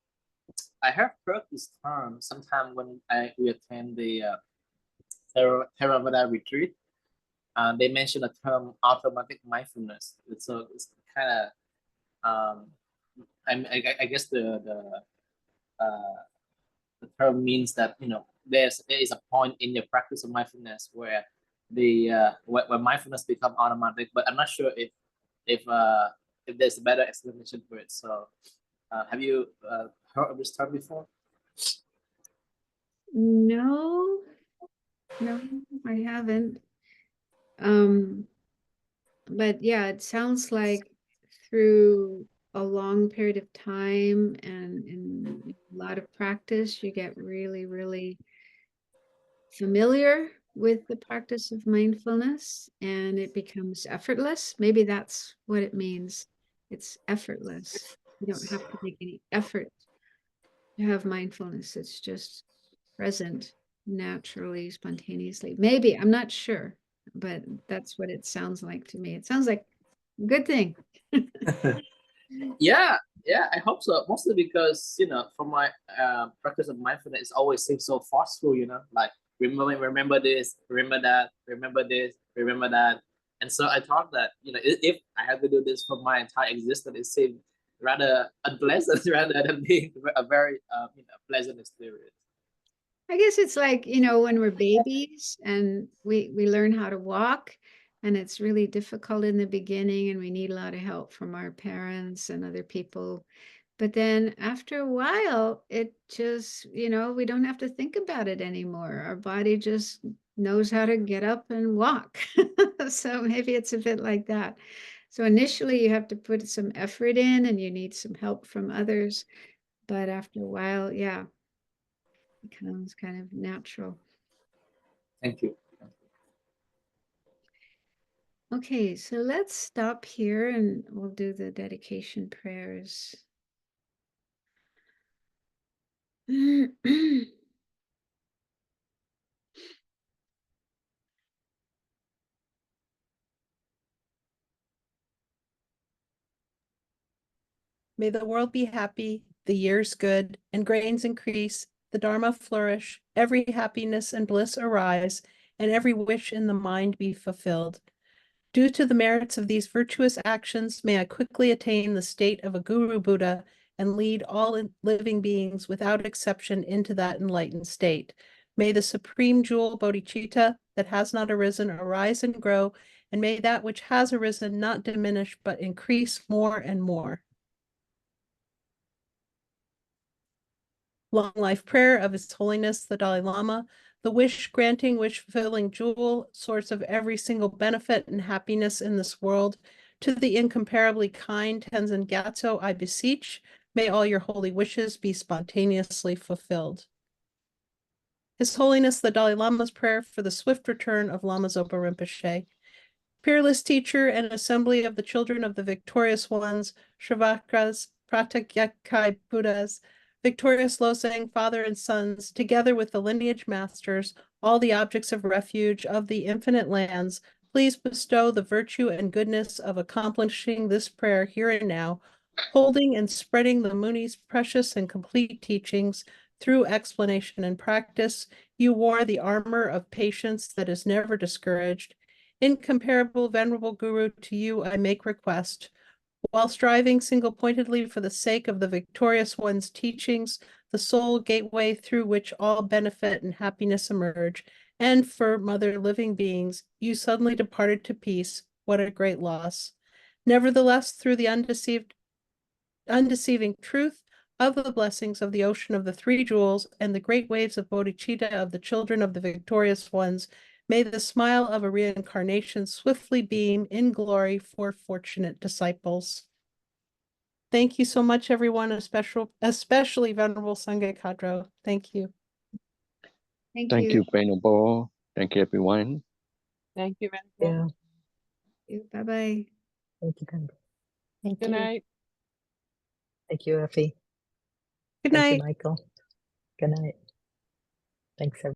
have heard this term sometime when we attend the Theravada retreat. They mention the term automatic mindfulness. So it's kind of I guess the term means that there is a point in your practice of mindfulness where mindfulness become automatic. But I'm not sure if if there's a better explanation for it. So, have you heard of this term before? No, no, I haven't. But yeah, it sounds like through a long period of time and in a lot of practice, you get really, really familiar with the practice of mindfulness and it becomes effortless. Maybe that's what it means. It's effortless. You don't have to make any effort to have mindfulness. It's just present naturally, spontaneously. Maybe, I'm not sure, but that's what it sounds like to me. It sounds like a good thing. Yeah, yeah, I hope so. Mostly because, from my practice of mindfulness, it always seems so forceful, like remember this, remember that, remember this, remember that. And so I thought that, if I had to do this for my entire existence, it seemed rather unpleasant rather than being a very pleasant experience. I guess it's like, when we're babies and we learn how to walk, and it's really difficult in the beginning, and we need a lot of help from our parents and other people. But then after a while, it just, we don't have to think about it anymore. Our body just knows how to get up and walk. So maybe it's a bit like that. So initially you have to put some effort in and you need some help from others. But after a while, yeah, it becomes kind of natural. Thank you. Okay, so let's stop here and we'll do the dedication prayers. May the world be happy, the years good, and grains increase, the Dharma flourish, every happiness and bliss arise, and every wish in the mind be fulfilled. Due to the merits of these virtuous actions, may I quickly attain the state of a Guru Buddha and lead all living beings without exception into that enlightened state. May the supreme jewel bodhicitta that has not arisen arise and grow, and may that which has arisen not diminish but increase more and more. Long life prayer of His Holiness the Dalai Lama, the wish-granting, wish-fulfilling jewel, source of every single benefit and happiness in this world. To the incomparably kind Tenzin Gyatso, I beseech, may all your holy wishes be spontaneously fulfilled. His Holiness the Dalai Lama's prayer for the swift return of Lama Zopa Rinpoche. Peerless teacher and assembly of the children of the victorious ones, Shravakas, Pratyekakai Buddhas, victorious Losang, father and sons, together with the lineage masters, all the objects of refuge of the infinite lands, please bestow the virtue and goodness of accomplishing this prayer here and now, holding and spreading the Munis' precious and complete teachings through explanation and practice. You wore the armor of patience that is never discouraged. Incomparable, venerable Guru, to you I make request. While striving single-pointedly for the sake of the victorious one's teachings, the sole gateway through which all benefit and happiness emerge, and for mother living beings, you suddenly departed to peace. What a great loss. Nevertheless, through the undeceiving truth of the blessings of the ocean of the three jewels and the great waves of bodhicitta of the children of the victorious ones, may the smile of a reincarnation swiftly beam in glory for fortunate disciples. Thank you so much, everyone, especially Venerable Sangye Khadro. Thank you. Thank you. Venerable. Thank you, everyone. Thank you, Venerable. Yeah. Bye-bye. Thank you, Venerable. Thank Good you. night. Thank you, Effie. Good Thank night. you, Michael. Good night. Thanks, everyone.